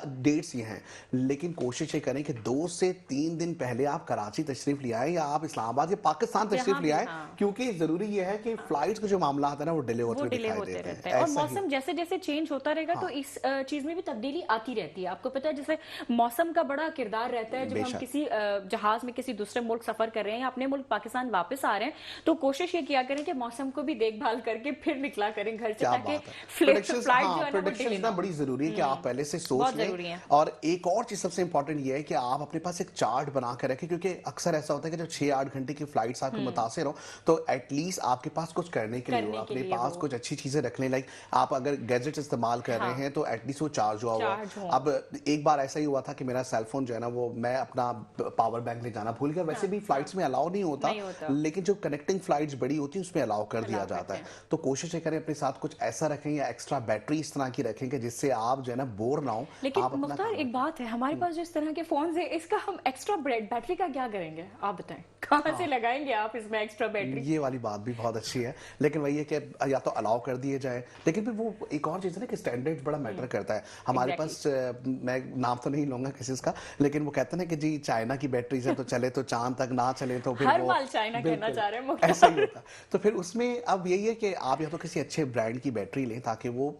[SPEAKER 1] डेट्स ये हैं। लेकिन कोशिश ये करें कि 2 से 3 दिन पहले आप कराची तशरीफ ले आए या आप इस्लामाबाद या पाकिस्तान तशरीफ
[SPEAKER 2] जहाँ
[SPEAKER 1] ले
[SPEAKER 2] भी,
[SPEAKER 1] आए,
[SPEAKER 2] हाँ।
[SPEAKER 1] क्योंकि ज़रूरी ये है कि फ्लाइट्स के जो मामला है ना वो डिले होते
[SPEAKER 2] वो
[SPEAKER 1] हुए
[SPEAKER 2] डिले
[SPEAKER 1] दिखाई
[SPEAKER 2] होते
[SPEAKER 1] देते
[SPEAKER 2] रहते
[SPEAKER 1] हैं।
[SPEAKER 2] हैं, और
[SPEAKER 1] ऐसा ही
[SPEAKER 2] मौसम जैसे जैसे चेंज होता रहेगा, तो इस चीज में भी तब्दीली आती रहती है। आपको पता है, जैसे मौसम का बड़ा किरदार रहता है जब हम
[SPEAKER 1] बेशक।
[SPEAKER 2] किसी जहाज में किसी दूसरे मुल्क सफर कर रहे हैं या अपने मुल्क पाकिस्तान वापस आ रहे हैं, तो कोशिश ये किया करें कि मौसम को भी देखभाल करके फिर निकला करें घर से,
[SPEAKER 1] क्या
[SPEAKER 2] ताकि
[SPEAKER 1] बात है।
[SPEAKER 2] फ्लाइट
[SPEAKER 1] प्रेडिक्शंस,
[SPEAKER 2] जो
[SPEAKER 1] हाँ,
[SPEAKER 2] है ना वो
[SPEAKER 1] प्रेडिक्शंस
[SPEAKER 2] डिले
[SPEAKER 1] ना
[SPEAKER 2] ना
[SPEAKER 1] बड़ी जरूरी है कि आप पहले से सोच
[SPEAKER 2] बहुत
[SPEAKER 1] लें।
[SPEAKER 2] जरूरी है।
[SPEAKER 1] और एक और चीज सबसे इंपॉर्टेंट ये है कि आप अपने पास एक चार्ट बना कर रखें, क्योंकि अक्सर ऐसा होता है कि जब 6-8 घंटे की फ्लाइट्स आपको मुतासिर हो, तो एटलीस्ट आपके पास कुछ करने के लिए हो,
[SPEAKER 2] करने के
[SPEAKER 1] अपने
[SPEAKER 2] लिए
[SPEAKER 1] पास
[SPEAKER 2] हो।
[SPEAKER 1] कुछ अच्छी चीजें रख लें। लाइक आप अगर गैजेट्स इस्तेमाल कर रहे
[SPEAKER 2] हाँ।
[SPEAKER 1] हैं, तो एटलीस्ट वो चार्ज हुआ हुआ।
[SPEAKER 2] चार्ज हो।
[SPEAKER 1] अब एक बार ऐसा ही हुआ था कि मेरा सेलफोन जो है ना वो, मैं अपना पावर बैंक ले जाना भूल गया। वैसे भी फ्लाइट्स में अलाउ नहीं होता,
[SPEAKER 2] नहीं होता।
[SPEAKER 1] लेकिन जो कनेक्टिंग फ्लाइट्स बड़ी होती है उसमें अलाउ कर दिया
[SPEAKER 2] अलाउ
[SPEAKER 1] जाता
[SPEAKER 2] करते
[SPEAKER 1] है।
[SPEAKER 2] हैं।
[SPEAKER 1] तो कोशिश ये करें अपने साथ कुछ ऐसा रखें या एक्स्ट्रा बैटरी इस तरह की रखें कि जिससे आप जो है ना बोर ना हो।
[SPEAKER 2] लेकिन
[SPEAKER 1] आप अपना
[SPEAKER 2] मुख्तार
[SPEAKER 1] काम
[SPEAKER 2] एक बात है, हमारे पास जो इस तरह के फोन है, इसका हम एक्स्ट्रा बैटरी का क्या करेंगे? आप बताएं, कहाँ से लगाएंगे आप इसमें एक्स्ट्रा बैटरी?
[SPEAKER 1] ये वाली बात भी बहुत अच्छी है, लेकिन वही है कि या तो अलाउ कर दिए जाए, लेकिन फिर वो एक और चीज़ है ना कि स्टैंडर्ड बड़ा मैटर करता है। हमारे
[SPEAKER 2] एग्जैक्टली
[SPEAKER 1] पास मैं नाम तो नहीं लूंगा किसी का, लेकिन वो कहते हैं ना कि जी चाइना की बैटरी से तो चले तो चांद तक, ना चले तो फिर
[SPEAKER 2] हर
[SPEAKER 1] वो
[SPEAKER 2] बाल चाइना कहना
[SPEAKER 1] बिल्कुल
[SPEAKER 2] चाह रहे हैं
[SPEAKER 1] ऐसा
[SPEAKER 2] मुख्तार।
[SPEAKER 1] ही होता। तो फिर उसमें अब यही है कि आप या तो किसी अच्छे ब्रांड की बैटरी लें ताकि वो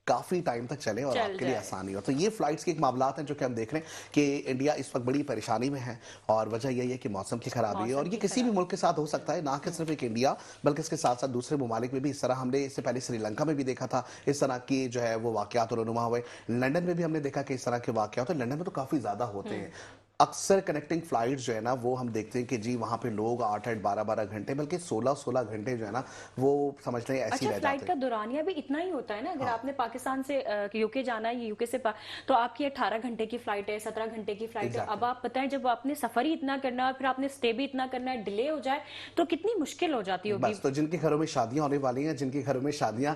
[SPEAKER 1] काफी टाइम तक चले और
[SPEAKER 2] चल
[SPEAKER 1] आपके लिए
[SPEAKER 2] जाए।
[SPEAKER 1] आसानी हो। तो ये फ्लाइट्स के एक मामला हैं जो कि हम देख रहे हैं कि इंडिया इस वक्त बड़ी परेशानी में है, और वजह यही है कि मौसम की खराबी है, और
[SPEAKER 2] मौसम
[SPEAKER 1] ये
[SPEAKER 2] की
[SPEAKER 1] किसी भी
[SPEAKER 2] खराबी।
[SPEAKER 1] मुल्क के साथ हो सकता है, ना कि सिर्फ एक इंडिया बल्कि इसके साथ साथ दूसरे ममालिक में भी इस तरह। हमने इससे पहले श्रीलंका में भी देखा था इस तरह की जो है वो वाकयात रुनुमा हुए। लंदन में भी हमने देखा कि इस तरह के वाकयात, तो लंदन में तो काफी ज्यादा होते हैं। अक्सर कनेक्टिंग फ्लाइट जो है ना वो हम देखते हैं कि जी वहां पे लोग 8-8 12-12 घंटे बल्कि 16-16 घंटे जो है ना वो समझ लें ऐसे ही
[SPEAKER 2] अच्छा,
[SPEAKER 1] रह
[SPEAKER 2] फ्लाइट
[SPEAKER 1] जाते
[SPEAKER 2] का
[SPEAKER 1] हैं।
[SPEAKER 2] दौरानिया भी इतना ही होता है ना? अगर
[SPEAKER 1] हाँ
[SPEAKER 2] आपने पाकिस्तान से यूके जाना है, यूके से तो आपकी 18 घंटे की फ्लाइट है, 17 घंटे की फ्लाइट है। अब
[SPEAKER 1] एग्जैक्टली।
[SPEAKER 2] आप बताएं, जब आपने सफर ही इतना करना है, फिर आपने स्टे भी इतना करना है, डिले हो जाए तो कितनी मुश्किल हो जाती होगी।
[SPEAKER 1] बस तो जिनके घरों में शादियां होने वाली हैं, जिनके घरों में शादियां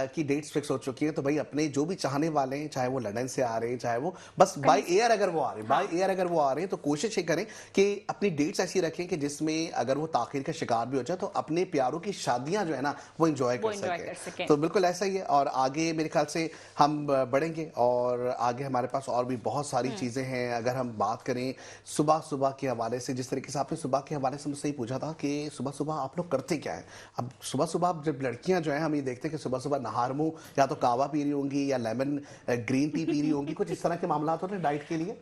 [SPEAKER 1] की डेट्स फिक्स हो चुकी हैं, तो भाई अपने जो भी चाहने वाले हैं, चाहे वो लंदन से आ रहे हैं, चाहे वो बस बाय
[SPEAKER 2] कहीं
[SPEAKER 1] एयर अगर वो आ रहे हैं, बाय
[SPEAKER 2] हाँ,
[SPEAKER 1] एयर अगर वो आ रहे हैं, तो कोशिश ये करें कि अपनी डेट्स ऐसी रखें कि जिसमें अगर वो ताखिर का शिकार भी हो जाए तो अपने प्यारों की शादियां जो है ना वो इंजॉय
[SPEAKER 2] वो
[SPEAKER 1] कर
[SPEAKER 2] एंजॉय
[SPEAKER 1] सके।
[SPEAKER 2] कर सकें।
[SPEAKER 1] तो बिल्कुल ऐसा ही है, और आगे मेरे ख्याल से हम बढ़ेंगे, और आगे हमारे पास और भी बहुत सारी चीजें हैं। अगर हम बात करें सुबह सुबह के हवाले से, जिस तरीके से आपने सुबह के हवाले से मुझसे ही पूछा था कि सुबह सुबह आप लोग करते क्या है। अब सुबह सुबह जब लड़कियां जो है हम ये देखते हैं कि सुबह सुबह नहार मुंह या तो कावा पी रही होंगी या लेमन ग्रीन टी पी रही होंगी, कुछ इस तरह के मामला होते हैं डाइट के लिए।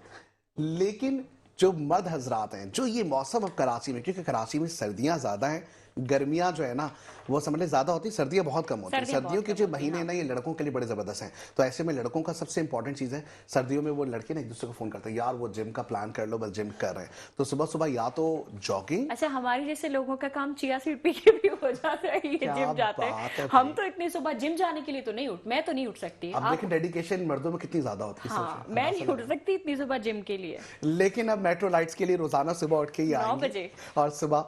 [SPEAKER 1] लेकिन जो मर्द हजरात हैं, जो ये मौसम अब कराची में, क्योंकि कराची में सर्दियां ज्यादा हैं, गर्मियां जो है ना वो समझ लें ज्यादा होती है, सर्दियां बहुत कम होती हैं।
[SPEAKER 2] सर्दियां
[SPEAKER 1] सर्दियों
[SPEAKER 2] बहुत
[SPEAKER 1] के
[SPEAKER 2] कम
[SPEAKER 1] जो
[SPEAKER 2] होती हैं,
[SPEAKER 1] महीने हैं
[SPEAKER 2] हाँ।
[SPEAKER 1] ना ये लड़कों के लिए बड़े जबरदस्त हैं। तो ऐसे में लड़कों का सबसे इंपॉर्टेंट चीज है सर्दियों में वो लड़के ना एक दूसरे को फोन करते हैं, यार वो जिम का प्लान कर लो, बस जिम कर रहे हैं। तो सुबह सुबह या तो जॉगिंग।
[SPEAKER 2] अच्छा, हमारे जैसे लोगों का काम चिया सीड पी के भी हो जाता है, ये
[SPEAKER 1] क्या
[SPEAKER 2] जिम जाते
[SPEAKER 1] बात है
[SPEAKER 2] हैं। हम
[SPEAKER 1] भाई।
[SPEAKER 2] तो इतनी सुबह जिम जाने के लिए तो नहीं मैं तो नहीं उठ सकती।
[SPEAKER 1] अब
[SPEAKER 2] आप?
[SPEAKER 1] देखें डेडिकेशन मर्दों में कितनी ज्यादा होती है,
[SPEAKER 2] हाँ,
[SPEAKER 1] सोचें,
[SPEAKER 2] मैं
[SPEAKER 1] अंदाजा
[SPEAKER 2] नहीं उठ
[SPEAKER 1] लगाएं।
[SPEAKER 2] सकती इतनी सुबह जिम के लिए।
[SPEAKER 1] लेकिन अब मेट्रो लाइट्स के लिए रोजाना सुबह उठ के ही
[SPEAKER 2] 9
[SPEAKER 1] आएंगे,
[SPEAKER 2] बजे।
[SPEAKER 1] और सुबह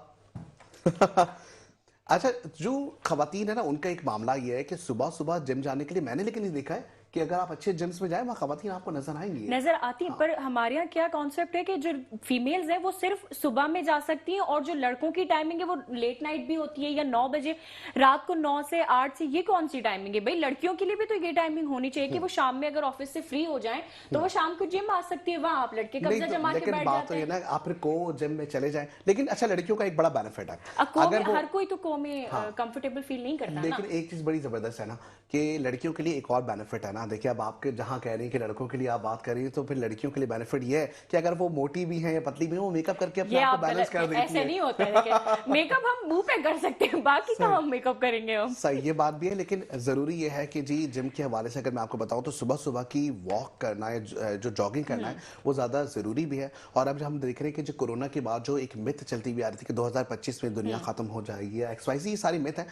[SPEAKER 1] अच्छा, जो खवातीन है ना उनका एक मामला ये है कि सुबह सुबह जिम जाने के लिए मैंने लेकिन ये देखा है कि अगर आप अच्छे जिम्स में जाए वहाँ खवातीन आपको नजर आएंगी।
[SPEAKER 2] नजर आती हैं, पर हमारे यहाँ क्या कॉन्सेप्ट है कि जो फीमेल्स हैं वो सिर्फ सुबह में जा सकती हैं, और जो लड़कों की टाइमिंग है वो लेट नाइट भी होती है, या 9 बजे रात को 9 से 8 से। ये कौन सी टाइमिंग है भाई? लड़कियों के लिए भी तो ये टाइमिंग होनी चाहिए कि वो शाम में अगर ऑफिस से फ्री हो जाए तो वो शाम को जिम आ सकती है। वहां आप लड़के
[SPEAKER 1] नहीं
[SPEAKER 2] कब्जा
[SPEAKER 1] तो,
[SPEAKER 2] जमा के
[SPEAKER 1] लेकिन
[SPEAKER 2] बैठ
[SPEAKER 1] बात
[SPEAKER 2] जाते
[SPEAKER 1] तो ये
[SPEAKER 2] हैं।
[SPEAKER 1] ना आप फिर को जिम में चले जाएं। लेकिन अच्छा, लड़कियों का एक बड़ा बेनिफिट है
[SPEAKER 2] को
[SPEAKER 1] अगर
[SPEAKER 2] में
[SPEAKER 1] वो,
[SPEAKER 2] हर कोई तो को में कंफर्टेबल फील नहीं करता ना।
[SPEAKER 1] लेकिन एक चीज बड़ी जबरदस्त है ना कि लड़कियों के लिए एक और बेनिफिट है ना। देखिए अब आपके जहां कह रही हैं कि लड़कों के लिए आप बात कर रही हैं, तो फिर लड़कियों के लिए बेनिफिट ये है कि अगर वो मोटी भी हैं या पतली भी हैं, वो मेकअप करके अपने
[SPEAKER 2] ये
[SPEAKER 1] आप
[SPEAKER 2] आप
[SPEAKER 1] को बैलेंस कर देती
[SPEAKER 2] ऐसे
[SPEAKER 1] है।
[SPEAKER 2] नहीं होता है। देखिए, मेकअप हम मुंह पे कर सकते हैं, बाकी का
[SPEAKER 1] सही
[SPEAKER 2] हम मेकअप करेंगे हम।
[SPEAKER 1] सही, ये बात भी है, लेकिन जरूरी ये है कि जी जिम के हवाले से अगर मैं आपको बताऊं तो सुबह सुबह की वॉक करना है, जो जॉगिंग करना है, वो ज्यादा जरूरी भी है। और अब हम देख रहे हैं कि जो कोरोना के बाद जो एक मिथ चलती हुई आ रही थी कि 2025 में दुनिया खत्म हो जाएगी या XYZ, ये सारी मिथ है।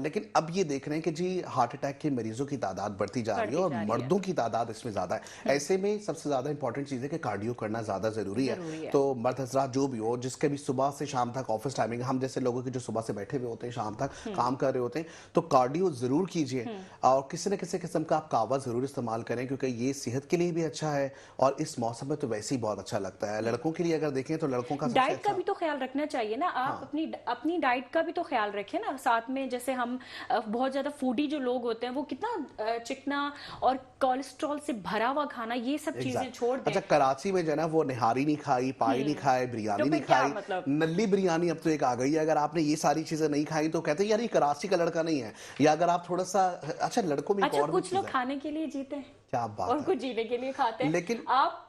[SPEAKER 1] लेकिन अब ये देख रहे हैं कि जी हार्ट अटैक के मरीजों की तादाद बढ़ती जा रही है और मर्दों की तादाद इसमें ज्यादा है। ऐसे में सबसे ज्यादा इंपॉर्टेंट चीज है कि कार्डियो करना ज्यादा जरूरी है। तो मर्द हजरात जो भी हो, जिसके भी सुबह से शाम तक ऑफिस टाइमिंग, हम जैसे लोगों की जो सुबह से बैठे हुए होते हैं शाम तक काम कर रहे होते हैं, तो कार्डियो जरूर कीजिए, और किसी न किसी किस्म का आप कावा जरूर इस्तेमाल करें, क्योंकि ये सेहत के लिए भी अच्छा है और इस मौसम में तो वैसे ही बहुत अच्छा लगता है। लड़कों के लिए अगर देखें तो लड़कों का
[SPEAKER 2] डाइट का भी तो ख्याल रखना चाहिए ना। आप अपनी डाइट का भी तो ख्याल रखें ना साथ में। जैसे हम बहुत ज्यादा फूडी जो लोग होते हैं वो कितना चिकना और कोलेस्ट्रॉल से भरा हुआ खाना, ये सब चीजें छोड़ दें।
[SPEAKER 1] अच्छा, कराची में जो है ना वो निहारी नहीं खाई, पाई नहीं खाए, बिरयानी
[SPEAKER 2] तो
[SPEAKER 1] नहीं
[SPEAKER 2] फिर क्या
[SPEAKER 1] खाई,
[SPEAKER 2] मतलब?
[SPEAKER 1] नल्ली बिरयानी अब तो एक आ गई है। अगर आपने ये सारी चीजें नहीं खाई तो कहते हैं यार ये कराची का लड़का नहीं है। या अगर आप थोड़ा सा, अच्छा लड़कों में एक
[SPEAKER 2] अच्छा,
[SPEAKER 1] और भी
[SPEAKER 2] कुछ
[SPEAKER 1] चीज
[SPEAKER 2] लोग
[SPEAKER 1] है।
[SPEAKER 2] खाने के लिए जीते हैं
[SPEAKER 1] क्या बात
[SPEAKER 2] और
[SPEAKER 1] है।
[SPEAKER 2] कुछ जीने के लिए खाते हैं।
[SPEAKER 1] लेकिन
[SPEAKER 2] आप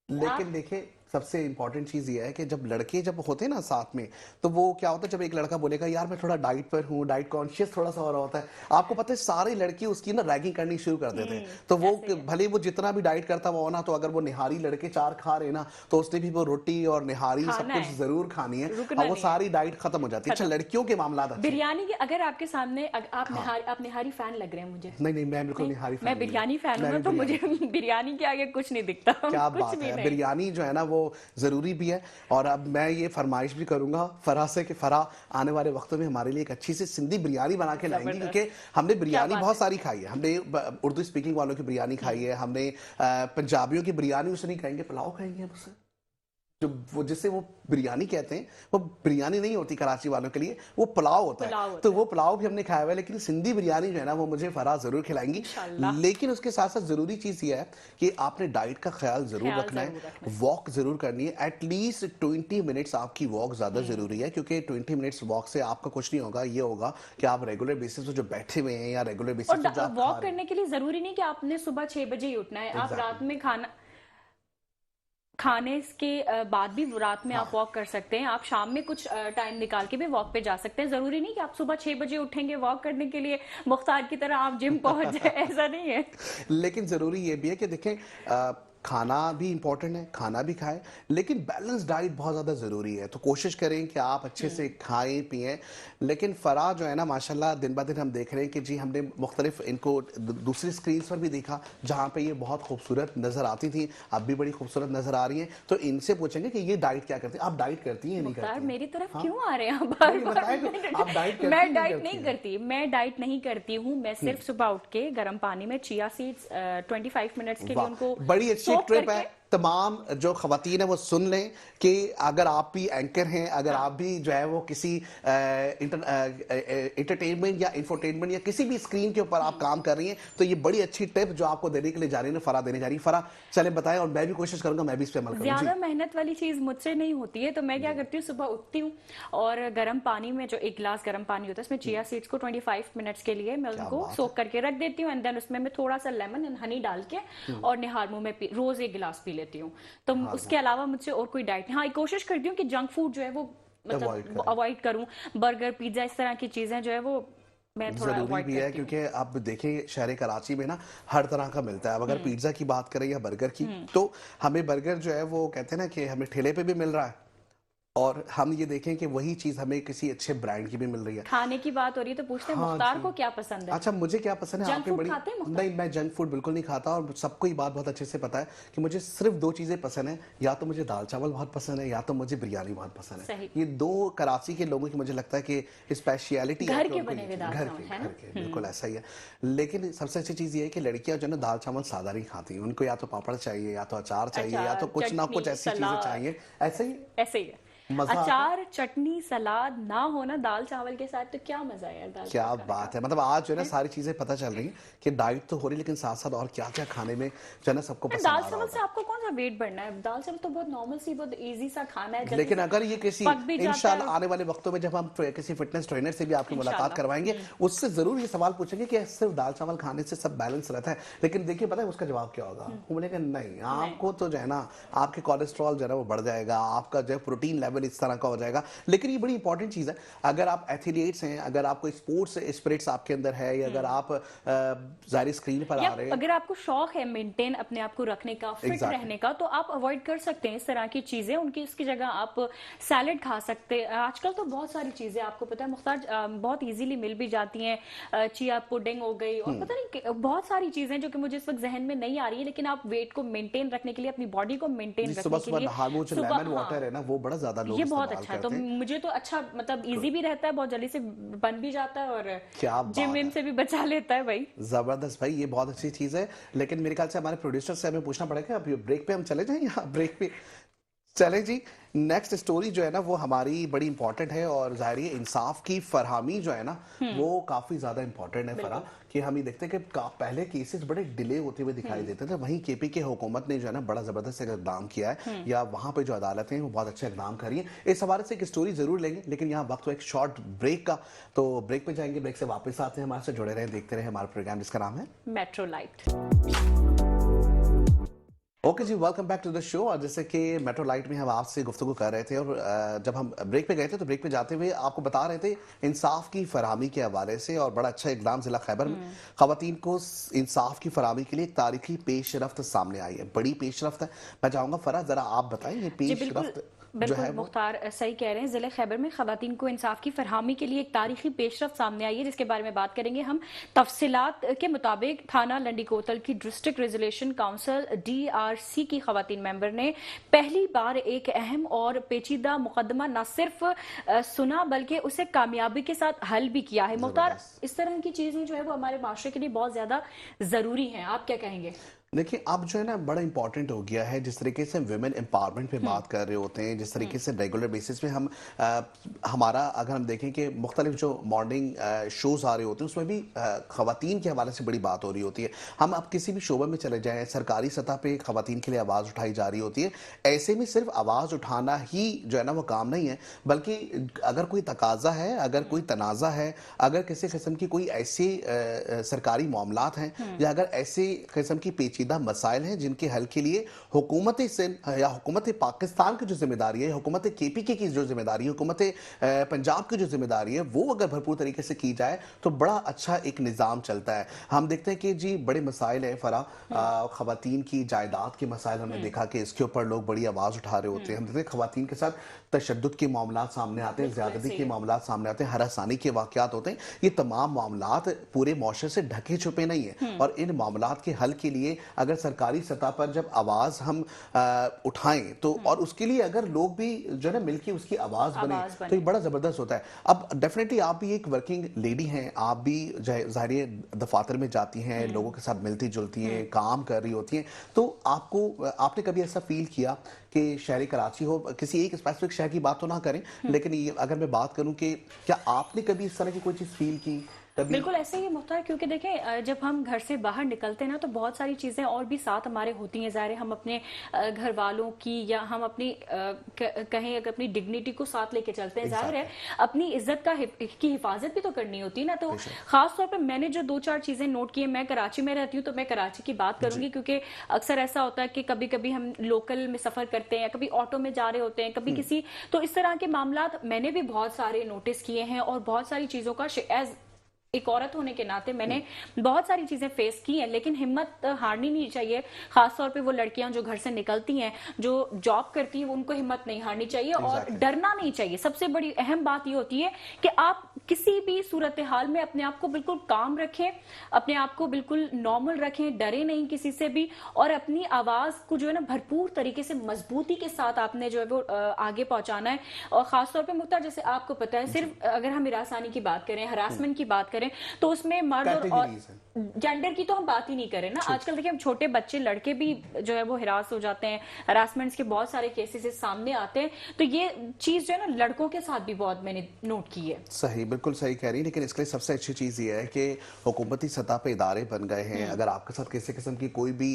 [SPEAKER 1] देखिए सबसे इंपॉर्टेंट चीज ये है कि जब लड़के जब होते हैं ना साथ में, तो वो क्या होता है, जब एक लड़का बोलेगा यार मैं थोड़ा डाइट पर हूँ, डाइट कॉन्शियस थोड़ा सा हो रहा होता है, आपको पता है सारे लड़की उसकी ना रैगिंग करनी शुरू कर देते हैं। तो वो भले वो जितना भी डाइट करता हुआ हो ना, तो अगर वो निहारी लड़के 4 खा रहे ना, तो उसने भी वो रोटी और निहारी सब कुछ जरूर खानी है, और वो सारी डाइट खत्म हो जाती है। अच्छा, लड़कियों के मामला
[SPEAKER 2] बिरयानी के अगर आपके सामने आप निहारी फैन लग रहे हैं मुझे।
[SPEAKER 1] नहीं, मैं बिल्कुल निहारी फैन
[SPEAKER 2] मैं बिरयानी फैन हूँ, तो मुझे बिरयानी के आगे कुछ नहीं दिखता।
[SPEAKER 1] क्या
[SPEAKER 2] कुछ
[SPEAKER 1] बात
[SPEAKER 2] भी
[SPEAKER 1] है।
[SPEAKER 2] नहीं।
[SPEAKER 1] बिरयानी जो है ना वो वो ज़रूरी भी है। और अब मैं ये फरमाइश भी करूँगा फ़रा से कि फ़रा आने वाले वक्तों में हमारे लिए एक अच्छी सी सिंधी बिरयानी बना के लाएंगी,
[SPEAKER 2] जबरदस्त।
[SPEAKER 1] क्योंकि हमने
[SPEAKER 2] क्या
[SPEAKER 1] बिरयानी
[SPEAKER 2] बात
[SPEAKER 1] बहुत
[SPEAKER 2] है।
[SPEAKER 1] सारी खाई है। हमने उर्दू स्पीकिंग वालों की बिरयानी खाई है, हमने पंजाबियों की बिरयानी उसे नहीं खाएंगे, पुलाव खाएंगे हम उससे। जो वो जिसे वो बिरयानी कहते हैं, वो बिरयानी नहीं होती कराची वालों के लिए, वो पुलाव होता है।
[SPEAKER 2] पुलाव
[SPEAKER 1] तो
[SPEAKER 2] होता
[SPEAKER 1] वो पुलाव भी हमने खाया हुआ है, लेकिन सिंधी बिरयानी जो है ना वो मुझे फराह जरूर खिलाएंगी।
[SPEAKER 2] इंशाल्लाह।
[SPEAKER 1] लेकिन उसके साथ साथ जरूरी चीज ये है कि आपने डाइट का ख्याल जरूर
[SPEAKER 2] ख्याल
[SPEAKER 1] रखना
[SPEAKER 2] जरूर
[SPEAKER 1] है,
[SPEAKER 2] रखना है।
[SPEAKER 1] वॉक जरूर करनी है। एटलीस्ट 20 मिनट्स आपकी वॉक ज्यादा जरूरी है, क्योंकि 20 मिनट्स वॉक से आपका कुछ नहीं होगा। ये होगा कि आप रेगुलर बेसिस पे जो बैठे हुए हैं या रेगुलर बेसिस पे जो
[SPEAKER 2] और
[SPEAKER 1] आप खा
[SPEAKER 2] वॉक
[SPEAKER 1] रहे हैं।
[SPEAKER 2] करने के लिए जरूरी नहीं कि आपने सुबह 6 बजे ही उठना है, आप रात
[SPEAKER 1] एग्जैक्टली।
[SPEAKER 2] में खाने के बाद भी रात में आप
[SPEAKER 1] हाँ।
[SPEAKER 2] वॉक कर सकते हैं। आप शाम में कुछ टाइम निकाल के भी वॉक पे जा सकते हैं। जरूरी नहीं कि आप सुबह 6 बजे उठेंगे वॉक करने के लिए, मुख्तार की तरह आप जिम पहुंच जाए, ऐसा नहीं है।
[SPEAKER 1] लेकिन ज़रूरी ये भी है कि देखें, खाना भी इंपॉर्टेंट है, खाना भी खाएं, लेकिन बैलेंस डाइट बहुत ज़्यादा ज़रूरी है। तो कोशिश करें कि आप अच्छे से खाएं पिएं। लेकिन फ़राह जो है ना माशाल्लाह, दिन ब दिन हम देख रहे हैं कि जी हमने मुख्तलिफ इनको दूसरी स्क्रीन पर भी देखा, जहाँ पे ये बहुत खूबसूरत नज़र आती थी, अब भी बड़ी खूबसूरत नज़र आ रही हैं। तो इनसे पूछेंगे कि ये डाइट क्या करती है, आप डाइट करती हैं या नहीं
[SPEAKER 2] मुख्तार
[SPEAKER 1] करती हैं?
[SPEAKER 2] मेरी तरफ
[SPEAKER 1] हाँ?
[SPEAKER 2] क्यों आ रहे हैं आप बार
[SPEAKER 1] नहीं,
[SPEAKER 2] बार?
[SPEAKER 1] बताएं कि आप डाइट करती
[SPEAKER 2] मैं
[SPEAKER 1] हैं, नहीं
[SPEAKER 2] डाइट
[SPEAKER 1] करती
[SPEAKER 2] नहीं
[SPEAKER 1] हैं?
[SPEAKER 2] करती, मैं डाइट नहीं करती हूँ। मैं सिर्फ सुबह उठ के गर्म पानी में चिया सीड्स 25 मिनट्स के लिए
[SPEAKER 1] वाह,
[SPEAKER 2] उनको
[SPEAKER 1] बड़ी अच्छी
[SPEAKER 2] सोक
[SPEAKER 1] ट्रिप है।
[SPEAKER 2] करके।
[SPEAKER 1] तमाम जो खवातीन है वो सुन लें कि अगर आप भी एंकर हैं, अगर
[SPEAKER 2] हाँ।
[SPEAKER 1] आप भी जो है वो किसी एंटरटेनमेंट या इंफोटेनमेंट या किसी भी स्क्रीन के ऊपर आप काम कर रही हैं, तो ये बड़ी अच्छी टिप जो आपको देने के लिए जा रही है, फरा देने जा रही है। फरा चले बताएं, और मैं भी कोशिश करूंगा, मैं भी इस पर अमल करूँ जी।
[SPEAKER 2] ज्यादा मेहनत वाली चीज मुझसे नहीं होती है, तो मैं क्या करती हूँ, सुबह उठती हूँ और गर्म पानी में, जो एक गिलास गर्म पानी होता है, उसमें चिया सीड्स को 25 मिनट्स के लिए मैं
[SPEAKER 1] क्या
[SPEAKER 2] उनको
[SPEAKER 1] बात
[SPEAKER 2] सोक करके रख देती हूँ। एंड देन उसमें मैं थोड़ा सा लेमन एंड हनी डाल के और निहार मुंह में रोज एक गिलास पी लेती हूँ। तो उसके अलावा मुझसे और कोई डाइट नहीं। हाँ, कोशिश करती हूँ कि जंक फूड जो है वो
[SPEAKER 1] अवॉइड
[SPEAKER 2] मतलब
[SPEAKER 1] करें।
[SPEAKER 2] अवॉइड करूँ। बर्गर पिज्जा इस तरह की चीजें जो है वो मैं थोड़ा
[SPEAKER 1] ज़रूरी
[SPEAKER 2] अवॉइड
[SPEAKER 1] भी है,
[SPEAKER 2] करती हूँ।
[SPEAKER 1] क्योंकि आप देखिए शहर कराची में ना हर तरह का मिलता है। अब अगर पिज्ज़ा की बात करें या बर्गर की, तो हमें बर्गर जो है वो कहते हैं ना कि हमें ठेले पे भी मिल रहा है, और हम ये देखें कि वही चीज़ हमें किसी अच्छे ब्रांड की भी मिल रही है।
[SPEAKER 2] खाने की बात हो रही है तो पूछते हैं
[SPEAKER 1] हाँ
[SPEAKER 2] मुख्तार
[SPEAKER 1] जी।
[SPEAKER 2] को क्या पसंद है।
[SPEAKER 1] अच्छा, मुझे क्या पसंद है,
[SPEAKER 2] जंक
[SPEAKER 1] आपने
[SPEAKER 2] फूड
[SPEAKER 1] बड़ी।
[SPEAKER 2] खाते हैं मुख्तार?
[SPEAKER 1] नहीं, मैं जंक फूड बिल्कुल नहीं खाता, और सबको ये बात बहुत अच्छे से पता है कि मुझे सिर्फ दो चीज़ें पसंद है, या तो मुझे दाल चावल बहुत पसंद है, या तो मुझे बिरयानी बहुत पसंद है।
[SPEAKER 2] सही।
[SPEAKER 1] ये दो कराची के लोगों की मुझे लगता है कि स्पेशलिटी है
[SPEAKER 2] घर
[SPEAKER 1] कि
[SPEAKER 2] के
[SPEAKER 1] उनको
[SPEAKER 2] बने
[SPEAKER 1] ये
[SPEAKER 2] हुए
[SPEAKER 1] चीज़-
[SPEAKER 2] दाल
[SPEAKER 1] घर
[SPEAKER 2] चावल
[SPEAKER 1] के
[SPEAKER 2] है
[SPEAKER 1] घर
[SPEAKER 2] ना।
[SPEAKER 1] के बिल्कुल ऐसा ही है। लेकिन सबसे अच्छी चीज़ ये है कि लड़कियां जो है ना दाल चावल सादा नहीं खाती, उनको या तो पापड़ चाहिए, या तो अचार चाहिए, या तो
[SPEAKER 2] अचार,
[SPEAKER 1] कुछ ना कुछ
[SPEAKER 2] चटनी,
[SPEAKER 1] ऐसी चीज़ें
[SPEAKER 2] सलाद,
[SPEAKER 1] चाहिए। ऐसे ही
[SPEAKER 2] ऐसे ही है।
[SPEAKER 1] मज़ा आता है।
[SPEAKER 2] अचार, चटनी, सलाद ना हो ना दाल चावल के साथ, तो क्या मजा है यार दाल
[SPEAKER 1] क्या
[SPEAKER 2] चावल खाने
[SPEAKER 1] बात
[SPEAKER 2] का।
[SPEAKER 1] है, मतलब आज जो है ना सारी चीजें पता चल रही हैं कि डाइट तो हो रही है, लेकिन साथ साथ और क्या क्या खाने में जो है ना सबको पसंद
[SPEAKER 2] दाल
[SPEAKER 1] आ रहा
[SPEAKER 2] चावल से
[SPEAKER 1] होगा।
[SPEAKER 2] आपको कौन सा वेट बढ़ना है? दाल चावल तो बहुत नॉर्मल सी, बहुत इजी सा खाना है, जल्दी
[SPEAKER 1] लेकिन
[SPEAKER 2] से
[SPEAKER 1] अगर ये किसी
[SPEAKER 2] पक भी जाता
[SPEAKER 1] इंशाल्लाह
[SPEAKER 2] है।
[SPEAKER 1] आने वाले वक्तों में जब हम किसी फिटनेस ट्रेनर से भी आपकी मुलाकात
[SPEAKER 2] इंशाल्लाह।
[SPEAKER 1] करवाएंगे, उससे जरूर ये सवाल पूछेंगे कि सिर्फ दाल चावल खाने से सब बैलेंस रहता है। लेकिन देखिए पता है उसका जवाब क्या होगा, वो बोलेगा नहीं, आपको तो जो है ना आपके कोलेस्ट्रॉल जो है ना वो बढ़ जाएगा, आपका जो है प्रोटीन लेवल इस तरह का हो जाएगा। लेकिन ये बड़ी इंपॉर्टेंट चीज़ है, अगर आप एथलीट्स हैं, अगर आप कोई स्पोर्ट्स स्पिरिट्स आपके अंदर है, या अगर आप जारी स्क्रीन पर
[SPEAKER 2] या
[SPEAKER 1] आ रहे हैं।
[SPEAKER 2] अगर आपको शौक है मेंटेन अपने आप को रखने का, फिट
[SPEAKER 1] Exactly.
[SPEAKER 2] रहने का, तो आप अवॉइड कर सकते हैं इस तरह की चीजें। उनकी इसकी जगह आप सैलेड खा सकते हैं। आजकल तो बहुत सारी चीजें आपको पता है मुख्तार बहुत इजीली मिल भी जाती हैं। चिया पुडिंग हो गई, और पता नहीं बहुत सारी चीजें जो कि मुझे इस वक्त जहन में नहीं आ रही है। लेकिन आप वेट को मेंटेन रखने के लिए, अपनी बॉडी को मेंटेन रखने
[SPEAKER 1] सुबह
[SPEAKER 2] के
[SPEAKER 1] सुबह
[SPEAKER 2] लिए
[SPEAKER 1] नहा लो, जो लेमन वाटर है ना वो बड़ा ज्यादा लोग
[SPEAKER 2] ये बहुत
[SPEAKER 1] इस्तेमाल
[SPEAKER 2] अच्छा है। तो
[SPEAKER 1] करते हैं।
[SPEAKER 2] मुझे तो अच्छा, मतलब इजी भी रहता है, बहुत जल्दी से बन भी जाता है, और
[SPEAKER 1] क्या
[SPEAKER 2] जिम
[SPEAKER 1] बात
[SPEAKER 2] विम
[SPEAKER 1] है,
[SPEAKER 2] से भी बचा लेता है भाई।
[SPEAKER 1] जबरदस्त भाई, ये बहुत अच्छी चीज है। लेकिन मेरे ख्याल से हमारे प्रोड्यूसर से हमें पूछना पड़ेगा, अब ब्रेक पे हम चले जाएं या ब्रेक पे चले जी। नेक्स्ट स्टोरी जो है ना वो हमारी बड़ी इंपॉर्टेंट है, और जाहिर है इंसाफ की फरहमी जो है ना वो काफी ज्यादा इंपॉर्टेंट है फरा, कि हम ये देखते हैं कि पहले केसेस बड़े डिले होते हुए दिखाई देते थे, वहीं केपी के हुकूमत ने जो है ना बड़ा जबरदस्त इकदाम किया है, या वहां पे जो अदालतें हैं वो बहुत अच्छे इकदाम कर रही हैं। इस हवाले से एक स्टोरी जरूर लेंगे, लेकिन यहाँ वक्त हो एक शॉर्ट ब्रेक का, तो ब्रेक पे जाएंगे, ब्रेक से वापस आते हैं, हमारे से जुड़े रहें, देखते रहे हमारा प्रोग्राम जिसका नाम है
[SPEAKER 2] मेट्रो लाइट।
[SPEAKER 1] ओके जी, welcome back to the show. और जैसे कि मेट्रो लाइट में हम आपसे गुफ्तगू कर रहे थे, और जब हम ब्रेक पे गए थे तो ब्रेक पे जाते हुए आपको बता रहे थे इंसाफ की फरहमी के हवाले से, और बड़ा अच्छा इकदाम जिला खैबर में खवातीन को इंसाफ की फरहमी के लिए एक तारीखी पेशरफ्त सामने आई है, बड़ी पेशरफ्त है। मैं चाहूंगा फरा जरा आप बताएं ये
[SPEAKER 2] जी बिल्कुल।
[SPEAKER 1] पेशरफ्त जो
[SPEAKER 2] बिल्कुल
[SPEAKER 1] है वो।
[SPEAKER 2] मुख्तार सही कह रहे हैं। ज़िले खैबर में खवातीन को इंसाफ की फरहमी के लिए एक तारीखी पेशरफ सामने आई है, जिसके बारे में बात करेंगे हम। तफसीलात के मुताबिक थाना लंडी कोतल की डिस्ट्रिक्ट रेजोल्यूशन काउंसिल DRC की खवातीन मेंबर ने पहली बार एक अहम और पेचीदा मुकदमा न सिर्फ सुना बल्कि उसे कामयाबी के साथ हल भी किया है। मुख्तार,
[SPEAKER 1] जबरदस्त।
[SPEAKER 2] इस तरह की चीजें जो है वो हमारे माशरे के लिए बहुत ज्यादा जरूरी हैं, आप क्या कहेंगे?
[SPEAKER 1] देखिए अब जो है ना बड़ा इंपॉर्टेंट हो गया है, जिस तरीके से वुमेन एम्पावरमेंट पे बात कर रहे होते हैं, जिस तरीके से रेगुलर बेसिस पे हम हमारा अगर हम देखें कि मुख्तलिफ जो मॉर्निंग शोज आ रहे होते हैं उसमें भी खवातीन के हवाले से बड़ी बात हो रही होती है। हम अब किसी भी शोबे में चले जाएं, सरकारी सतह पे खवातीन के लिए आवाज़ उठाई जा रही होती है। ऐसे में सिर्फ आवाज़ उठाना ही जो है ना वो काम नहीं है, बल्कि अगर कोई तकाजा है, अगर कोई तनाज़ा है, अगर किसी किस्म की कोई ऐसे सरकारी मामलात हैं या अगर ऐसे किस्म की पेचीदा मसाइल हैं जिनके हल के लिए हुकूमत सिंध या हुकूमत पाकिस्तान की जो जिम्मेदारी है, हुकूमत KPK की जो जिम्मेदारी है, हुकूमत पंजाब की जो जिम्मेदारी है, वो अगर भरपूर तरीके से की जाए तो बड़ा अच्छा एक निज़ाम चलता है। हम देखते हैं कि जी बड़े मसाइल हैं फरा, खवातीन की जायदाद के मसाइल हमने देखा कि इसके ऊपर लोग बड़ी आवाज़ उठा रहे होते हैं। हम देखते हैं खवातीन के साथ तशद्दुद के मामला सामने आते हैं, ज़्यादती के मामला सामने आते हैं, हरासानी के वाक़यात होते हैं। ये तमाम मामलात पूरे मुआशरे से ढके छुपे नहीं है, और इन मामलात के हल के लिए अगर सरकारी सतह पर जब आवाज़ हम उठाएं तो, और उसके लिए अगर लोग भी जो है ना मिलके उसकी आवाज़ बने तो ये बड़ा ज़बरदस्त होता है। अब डेफिनेटली आप भी एक वर्किंग लेडी हैं, आप भी ज़ाहिर दफातर में जाती हैं, लोगों के साथ मिलती जुलती हैं, काम कर रही होती हैं, तो आपने कभी ऐसा फील किया कि शहर कराची हो, किसी एक स्पेसिफिक शहर की बात तो ना करें, लेकिन ये अगर मैं बात करूं कि क्या आपने कभी इस तरह की कोई चीज़ फील की कभी?
[SPEAKER 2] बिल्कुल ऐसे ही होता है, क्योंकि देखें जब हम घर से बाहर निकलते हैं ना तो बहुत सारी चीज़ें और भी साथ हमारे होती हैं। ज़ाहिर है हम अपने घर वालों की या हम अपनी कहें अगर अपनी डिग्निटी को साथ लेके चलते हैं, ज़ाहिर है अपनी इज्जत की हिफाजत भी तो करनी होती है ना। तो ख़ास तौर पर मैंने जो 2-4 चीज़ें नोट की है, मैं कराची में रहती हूँ तो मैं कराची की बात करूंगी, क्योंकि अक्सर ऐसा होता है कि कभी कभी हम लोकल में सफ़र करते हैं या कभी ऑटो में जा रहे होते हैं, कभी किसी, तो इस तरह के मामलात मैंने भी बहुत सारे नोटिस किए हैं और बहुत सारी चीज़ों का एज एक औरत होने के नाते मैंने बहुत सारी चीजें फेस की हैं। लेकिन हिम्मत हारनी नहीं चाहिए, खासतौर पे वो लड़कियां जो घर से निकलती हैं, जो जॉब करती हैं, उनको हिम्मत नहीं हारनी चाहिए और डरना नहीं चाहिए। सबसे बड़ी अहम बात ये होती है कि आप किसी भी सूरत हाल में अपने आप को बिल्कुल काम रखें, अपने आप को बिल्कुल नॉर्मल रखें, डरे नहीं किसी से भी, और अपनी आवाज को जो है ना भरपूर तरीके से मजबूती के साथ आपने जो है वो आगे पहुंचाना है। और खासतौर पर मुख्तार, जैसे आपको पता है, सिर्फ अगर हम हिरासानी की बात करें, हरासमेंट की बात करें, तो उसमें मर्द और जेंडर की तो हम बात ही नहीं करें ना। आजकल देखिए हम छोटे बच्चे लड़के भी जो है वो हिरास हो जाते हैं, हरासमेंट्स के बहुत सारे केसेस सामने आते हैं। तो ये चीज जो है ना लड़कों के साथ भी बहुत मैंने नोट की है।
[SPEAKER 1] सही, बिल्कुल सही कह रही है, लेकिन इसके लिए सबसे अच्छी चीज़ ये है कि हुकूमती सतह पे इदारे बन गए हैं। अगर आपके साथ किसी किस्म की कोई भी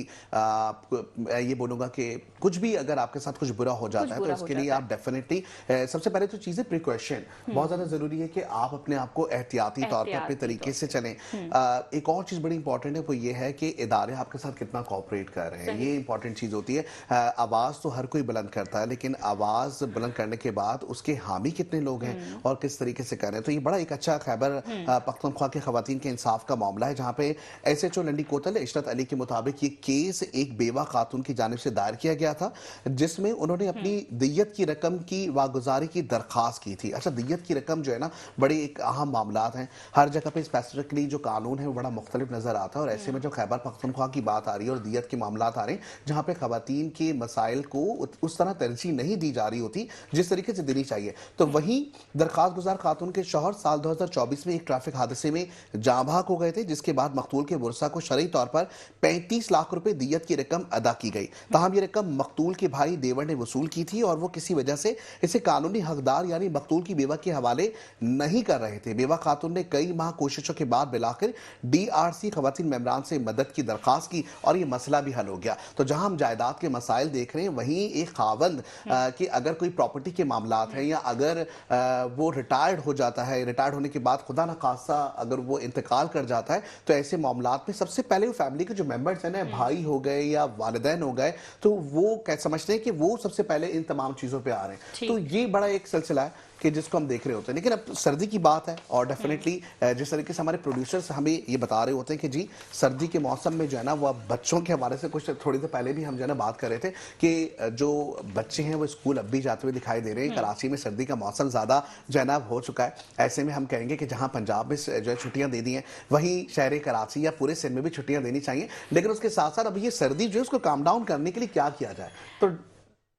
[SPEAKER 1] ये बोलूँगा कि कुछ भी अगर आपके साथ कुछ बुरा हो जाता है तो इसके लिए आप डेफिनेटली सबसे पहले तो चीज़ें प्रिकॉशन बहुत ज़्यादा ज़रूरी है कि आप अपने आप को एहतियाती तौर पर अपने तरीके से चलें। एक और चीज़ बड़ी इंपॉर्टेंट है, वो ये है कि इदारे आपके साथ कितना कोऑपरेट कर रहे हैं, ये इंपॉर्टेंट चीज़ होती है। आवाज़ तो हर कोई बुलंद करता है, लेकिन आवाज़ बुलंद करने के बाद उसके हामी कितने लोग हैं और किस तरीके से कर रहे हैं। तो ये बड़ा एक अच्छा खैबर पख्तूनख्वा के खवातीन के इंसाफ का मामला है, जहाँ पे SHO लंडी कोतल इशरत अली के मुताबिक ये केस एक बेवा खातून की जानिब से दायर किया गया था, जिसमें उन्होंने अपनी दियत की रकम की वागुजारी की दरख्वास्त की थी। अच्छा, दियत की रकम जो है ना बड़े एक अहम मामला हैं, हर जगह पे स्पेसिफिकली जो कानून है वो बड़ा मुख्तलिफ नजर आता है, और ऐसे में जब खैबर पख्तूनख्वा की बात आ रही है और दियत के मामला आ रहे हैं जहाँ पे खवातीन के मसाइल को उस तरह तरजीह नहीं दी जा रही होती जिस तरीके से देनी चाहिए, तो वहीं दरख्वास्त गुजार खातून के शौहर साल 2024 में एक ट्रैफिक हादसे में जाँ बहक हो गए थे, जिसके बाद मकतूल के बुरसा को शरई तौर पर 35 लाख रुपए दियत की रकम अदा की गई। ताहम ये रकम मकतूल के भाई देवर ने वसूल की थी और वो किसी वजह से इसे कानूनी हकदार यानी मकतूल की बेवा के हवाले नहीं कर रहे थे। बेवा खातून ने कई माह कोशिशों के बाद बिलाखिर DRC खवातीन मेंबरान से मदद की दरख्वास्त की और ये मसला भी हल हो गया। तो जहां हम जायदाद के मसाइल देख रहे हैं, वहीं एक खावंद कि अगर कोई प्रॉपर्टी के मामलात हैं या अगर वो रिटायर्ड हो जाता है, रिटायर्ड होने के बाद खुदा न खासा अगर वो इंतकाल कर जाता है, तो ऐसे मामलात में सबसे पहले वो फैमिली के जो मेंबर्स हैं ना, भाई हो गए या वालिदैन हो गए, तो वो क्या समझते हैं कि वो सबसे पहले इन तमाम चीज़ों पे आ रहे हैं। तो ये बड़ा एक सिलसिला है कि जिसको हम देख रहे होते हैं। लेकिन अब सर्दी की बात है और डेफिनेटली जिस तरीके से हमारे प्रोड्यूसर्स हमें ये बता रहे होते हैं कि जी सर्दी के मौसम में जो है ना वो अब बच्चों के हवाले से कुछ थोड़ी देर पहले भी हम जो है ना बात कर रहे थे कि जो बच्चे हैं वो स्कूल अब भी जाते हुए दिखाई दे रहे हैं। कराची में सर्दी का मौसम ज़्यादा जो है ना हो चुका है। ऐसे में हम कहेंगे कि जहाँ पंजाब में जो है छुट्टियाँ दे दी हैं, वहीं शहर कराची या पूरे सिंध में भी छुट्टियाँ देनी चाहिए। लेकिन उसके साथ साथ अब ये सर्दी जो है उसको काम डाउन करने के लिए क्या किया जाए, तो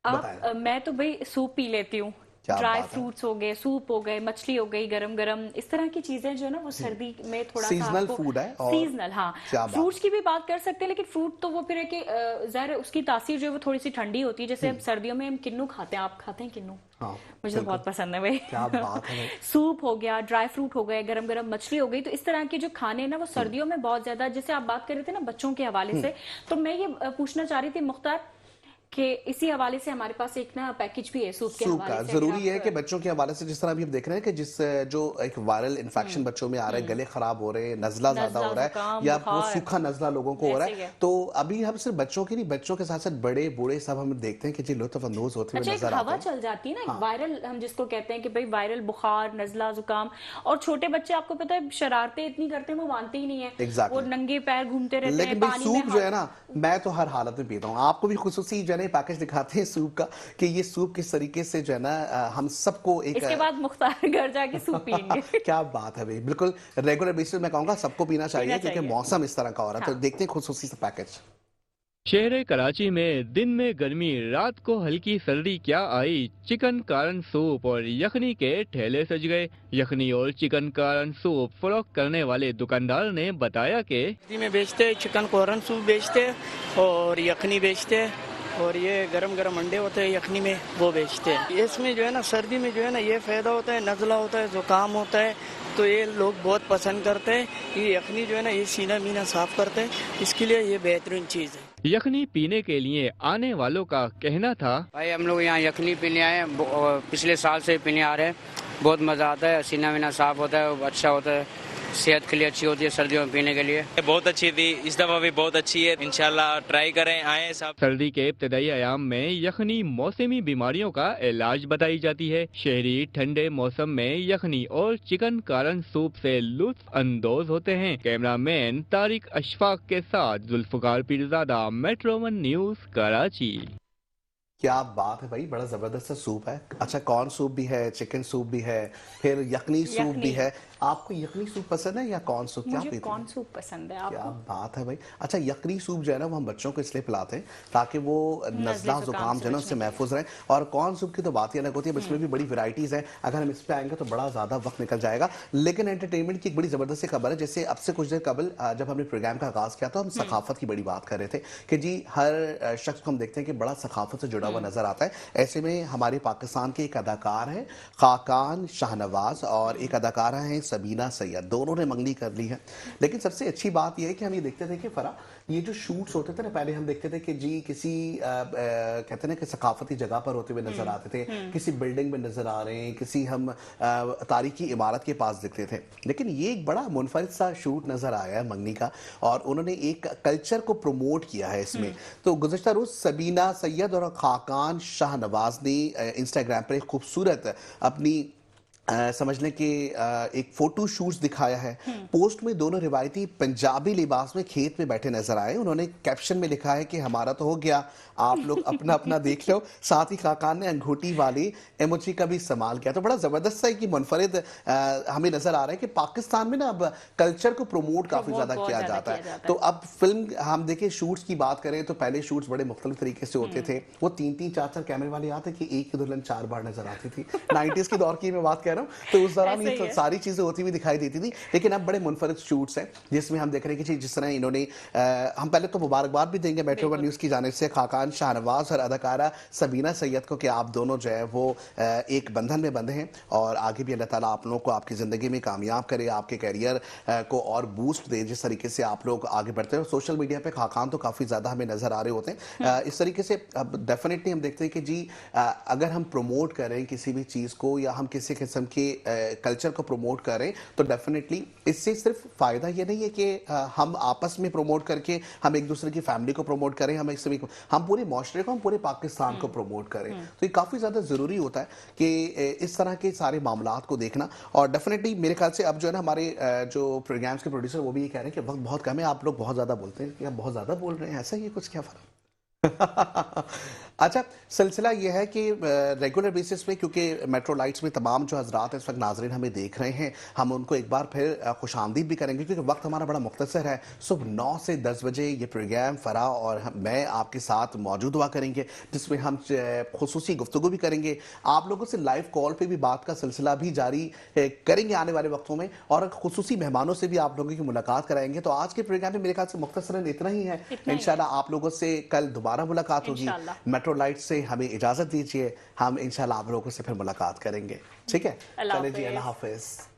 [SPEAKER 1] बताएं।
[SPEAKER 2] मैं तो भाई सूप पी लेती हूँ।
[SPEAKER 1] क्या
[SPEAKER 2] ड्राई
[SPEAKER 1] बात है।
[SPEAKER 2] फ्रूट्स हो गए, सूप हो गए, मछली हो गई गरम गरम, इस तरह की चीजें जो है ना वो सर्दी में थोड़ा सा
[SPEAKER 1] सीजनल
[SPEAKER 2] आपको
[SPEAKER 1] फूड है और
[SPEAKER 2] सीजनल, हाँ।
[SPEAKER 1] क्या बात
[SPEAKER 2] फ्रूट्स की भी बात कर सकते हैं, लेकिन फ्रूट तो वो फिर है कि ज़ाहिर है उसकी तासीर जो है वो थोड़ी सी ठंडी होती है। जैसे अब सर्दियों में हम किन्नू खाते हैं, आप खाते हैं किन्नू?
[SPEAKER 1] हाँ,
[SPEAKER 2] मुझे तो
[SPEAKER 1] बिल्कुल।
[SPEAKER 2] बहुत पसंद है भाई।
[SPEAKER 1] क्या बात है भाई।
[SPEAKER 2] सूप हो गया, ड्राई फ्रूट हो गए, गरम गरम मछली हो गई, तो इस तरह के जो खाने हैं ना वो सर्दियों में बहुत ज्यादा, जैसे आप बात कर रहे थे ना बच्चों के हवाले से, तो मैं ये पूछना चाह रही थी मुख्तार कि इसी हवाले से हमारे पास एक ना पैकेज भी है सूप के
[SPEAKER 1] सूप
[SPEAKER 2] हवाले
[SPEAKER 1] का
[SPEAKER 2] से।
[SPEAKER 1] जरूरी है कि बच्चों के हवाले से जिस तरह अभी हम देख रहे हैं कि जिस जो एक वायरल इन्फेक्शन बच्चों में आ रहा है, गले खराब हो रहे हैं, नजला ज्यादा हो रहा है
[SPEAKER 2] जुकाम,
[SPEAKER 1] या वो
[SPEAKER 2] बुखार,
[SPEAKER 1] सूखा नजला लोगों को हो रहा
[SPEAKER 2] ऐसे ही
[SPEAKER 1] है,
[SPEAKER 2] है।
[SPEAKER 1] तो अभी हम सिर्फ बच्चों के नहीं, बच्चों के साथ साथ बड़े बूढ़े सब हम देखते हैं कि जी लुत्फ अंदोज होते हुए
[SPEAKER 2] अच्छा, एक
[SPEAKER 1] नजर
[SPEAKER 2] हवा
[SPEAKER 1] आते हैं।
[SPEAKER 2] चल जाती है ना, एक
[SPEAKER 1] हाँ।
[SPEAKER 2] वायरल हम जिसको कहते हैं कि भाई वायरल बुखार, नजला, जुकाम, और छोटे बच्चे आपको पता है शरारतें इतनी करते हैं वो मानते ही नहीं है। वो
[SPEAKER 1] Exactly.
[SPEAKER 2] नंगे पैर घूमते रहते हैं
[SPEAKER 1] लेकिन भाई
[SPEAKER 2] पानी में
[SPEAKER 1] सूप जो है ना, मैं तो हर हालत में पीता हूँ। आपको भी खुसूसी जो है ना पैकेज दिखाते हैं सूप का कि ये सूप किस तरीके से जो है ना हम सबको एक
[SPEAKER 2] इसके बाद मुख्तार घर जाके सूप पियेंगे।
[SPEAKER 1] क्या बात है भाई, बिल्कुल रेगुलर बेसिस मैं कहूंगा सबको पीना चाहिए क्योंकि
[SPEAKER 2] चाहिए।
[SPEAKER 1] मौसम इस तरह का हो रहा है। तो
[SPEAKER 2] हाँ।
[SPEAKER 1] देखते हैं खुसूसी सा पैकेज।
[SPEAKER 3] शहर कराची में दिन में गर्मी, रात को हल्की सर्दी क्या आई। चिकन कारण सूप और यखनी के ठेले सज गए। यखनी और चिकन कारण सूप फरोख्त करने वाले दुकानदार ने बताया कि
[SPEAKER 4] सर्दी में बेचते हैं, चिकन कोरन सूप बेचते हैं और यखनी बेचते हैं, और ये गरम गरम अंडे होते हैं यखनी में वो बेचते हैं। इसमें जो है ना सर्दी में जो है ना ये फ़ायदा होता है, नज़ला होता है, ज़ुकाम होता है, तो ये लोग बहुत पसंद करते हैं। ये यखनी जो है ना ये सीना मीना साफ़ करते हैं, इसके लिए ये बेहतरीन चीज़ है।
[SPEAKER 3] यखनी पीने के लिए आने वालों का कहना था,
[SPEAKER 5] भाई हम लोग यहाँ यखनी पीने आए हैं, पिछले साल से पीने आ रहे हैं। बहुत मज़ा आता है, सीना वीना साफ होता है, अच्छा होता है, सेहत के लिए अच्छी होती है सर्दियों में पीने के लिए।
[SPEAKER 6] बहुत अच्छी थी, इस दफा भी बहुत अच्छी है। इंशाल्लाह ट्राई करें, आए सब।
[SPEAKER 3] सर्दी के इब्तदाई अयाम में यखनी मौसमी बीमारियों का इलाज बताई जाती है। शहरी ठंडे मौसम में यखनी और चिकन कारण सूप से लुत्फ अंदोज होते हैं। कैमरामैन तारिक अशफाक के साथ Zulfiqar Pirzada, metro one news, Karachi.
[SPEAKER 1] क्या बात है भाई, बड़ा जबरदस्त सा सूप है। अच्छा, कॉर्न सूप भी है, चिकन सूप भी है, फिर यखनी सूप भी है। आपको यखनी सूप पसंद है या कॉर्न सूप? क्या
[SPEAKER 2] मुझे
[SPEAKER 1] पीते
[SPEAKER 2] कौन
[SPEAKER 1] हैं?
[SPEAKER 2] सूप पसंद है
[SPEAKER 1] क्या
[SPEAKER 2] आपको?
[SPEAKER 1] बात है भाई। अच्छा, यखनी सूप जो है ना वो हम बच्चों को इसलिए पिलाते हैं ताकि वो नज़ला जुकाम जो है ना उससे महफूज रहे। और कॉर्न सूप की तो बात ही अलग होती है, इसमें भी बड़ी वैरायटीज है। अगर हम इस पे आएंगे तो बड़ा ज्यादा वक्त निकल जाएगा। लेकिन एंटरटेनमेंट की एक बड़ी जबरदस्त सी खबर है। जैसे अब से कुछ देर कबल जब हमने प्रोग्राम का आगाज किया तो हम सकाफत की बड़ी बात कर रहे थे कि जी हर शख्स को हम देखते हैं कि बड़ा सकाफत से जुड़ा हुआ नजर आता है। ऐसे में हमारे पाकिस्तान के एक अदाकार है खाकान शाहनवाज और एक अदाकारा है सबीना सैयद, दोनों ने मंगनी कर ली है। लेकिन सबसे अच्छी बात यह है कि हम ये देखते थे कि फरा ये जो शूट्स होते थे ना, पहले हम देखते थे कि जी किसी कहते हैं ना कि सकाफती जगह पर होते हुए नजर आते थे, किसी बिल्डिंग में नजर आ रहे हैं, किसी हम तारीखी इमारत के पास दिखते थे। लेकिन ये एक बड़ा मुनफरिद सा शूट नजर आया है मंगनी का, और उन्होंने एक कल्चर को प्रमोट किया है इसमें। तो गुज़श्ता रोज सबीना सैयद और खाकान शाहनवाज ने इंस्टाग्राम पर एक खूबसूरत अपनी समझ लें कि एक फोटो शूट्स दिखाया है। पोस्ट में दोनों रिवायती पंजाबी लिबास में खेत में बैठे नजर आए। उन्होंने कैप्शन में लिखा है कि हमारा तो हो गया, आप लोग अपना अपना देख लो। साथ ही खाकान ने अंगूठी वाली इमोजी का भी इस्तेमाल किया। तो बड़ा जबरदस्त सा कि मुनफरिद हमें नजर आ रहा है कि पाकिस्तान में ना अब कल्चर को प्रमोट काफी ज्यादा किया जाता है। तो अब फिल्म हम देखें, शूट्स की बात करें तो पहले शूट्स बड़े मुख्तलिफ तरीके से होते थे। वो 3-3 4-4 कैमरे वाले आते कि एक ही दुल्हन 4 बार नजर आती थी। 90s के दौर की मैं बात कर रहा हूँ, तो उस दौरान ये तो सारी चीजें होती हुई दिखाई देती थी। लेकिन अब बड़े मुनफरिद शूट्स हैं जिसमें हम देख रहे हैं कि जिस तरह इन्होंने हम पहले तो मुबारकबाद भी देंगे मेट्रो वन न्यूज की जानिब से खाकान शाहनवाज और अदाकारा सबीना सैयद को कि आप दोनों जो है वो एक बंधन में बंधे हैं, और आगे भी अल्लाह ताला आप लोगों को आपकी ज़िंदगी में कामयाब करे, आपके कैरियर को और बूस्ट दे जिस तरीके से आप लोग आगे बढ़ते हैं। सोशल मीडिया पे खाकान तो काफ़ी ज़्यादा हमें नज़र आ रहे होते हैं। इस तरीके से अब डेफिनेटली हम देखते हैं कि जी अगर हम प्रमोट करें किसी भी चीज़ को या हम किसी किस्म टूरिज्म के कल्चर को प्रमोट करें, तो डेफिनेटली इससे सिर्फ फायदा ये नहीं है कि हम आपस में प्रमोट करके हम एक दूसरे की फैमिली को प्रमोट करें, हम पूरे माशरे को, हम पूरे पाकिस्तान को प्रमोट करें। तो ये काफ़ी ज़्यादा ज़रूरी होता है कि इस तरह के सारे मामलात को देखना। और डेफिनेटली मेरे ख्याल से अब जो है ना, हमारे जो प्रोग्राम्स के प्रोड्यूसर वो भी ये कह रहे हैं कि वक्त बहुत कम है, आप लोग बहुत ज़्यादा बोलते हैं कि आप बहुत ज़्यादा बोल रहे हैं, ऐसा ही कुछ क्या फ़र्क। अच्छा, सिलसिला ये है कि रेगुलर बेसिस पे, क्योंकि मेट्रो लाइट्स में तमाम जो हजरात इस वक्त नाजरीन हमें देख रहे हैं, हम उनको एक बार फिर खुशामदीद भी करेंगे, क्योंकि वक्त हमारा बड़ा मुख्तसर है। सुबह 9 से 10 बजे ये प्रोग्राम फराह और मैं आपके साथ मौजूद हुआ करेंगे, जिसमें हम खुसूसी गुफ्तगू भी करेंगे, आप लोगों से लाइव कॉल पर भी बात का सिलसिला भी जारी करेंगे आने वाले वक्तों में, और खुसूसी मेहमानों से भी आप लोगों की मुलाकात कराएंगे। तो आज के प्रोग्राम में मेरे ख्याल से मुख्तसरन इतना ही है। इंशाल्लाह आप लोगों से कल दोबारा मुलाकात होगी। मेट्रो लाइट से हमें इजाजत दीजिए, हम इंशाल्लाह आप लोगों से फिर मुलाकात करेंगे। ठीक है, चलिए जी, अल्लाह हाफिज।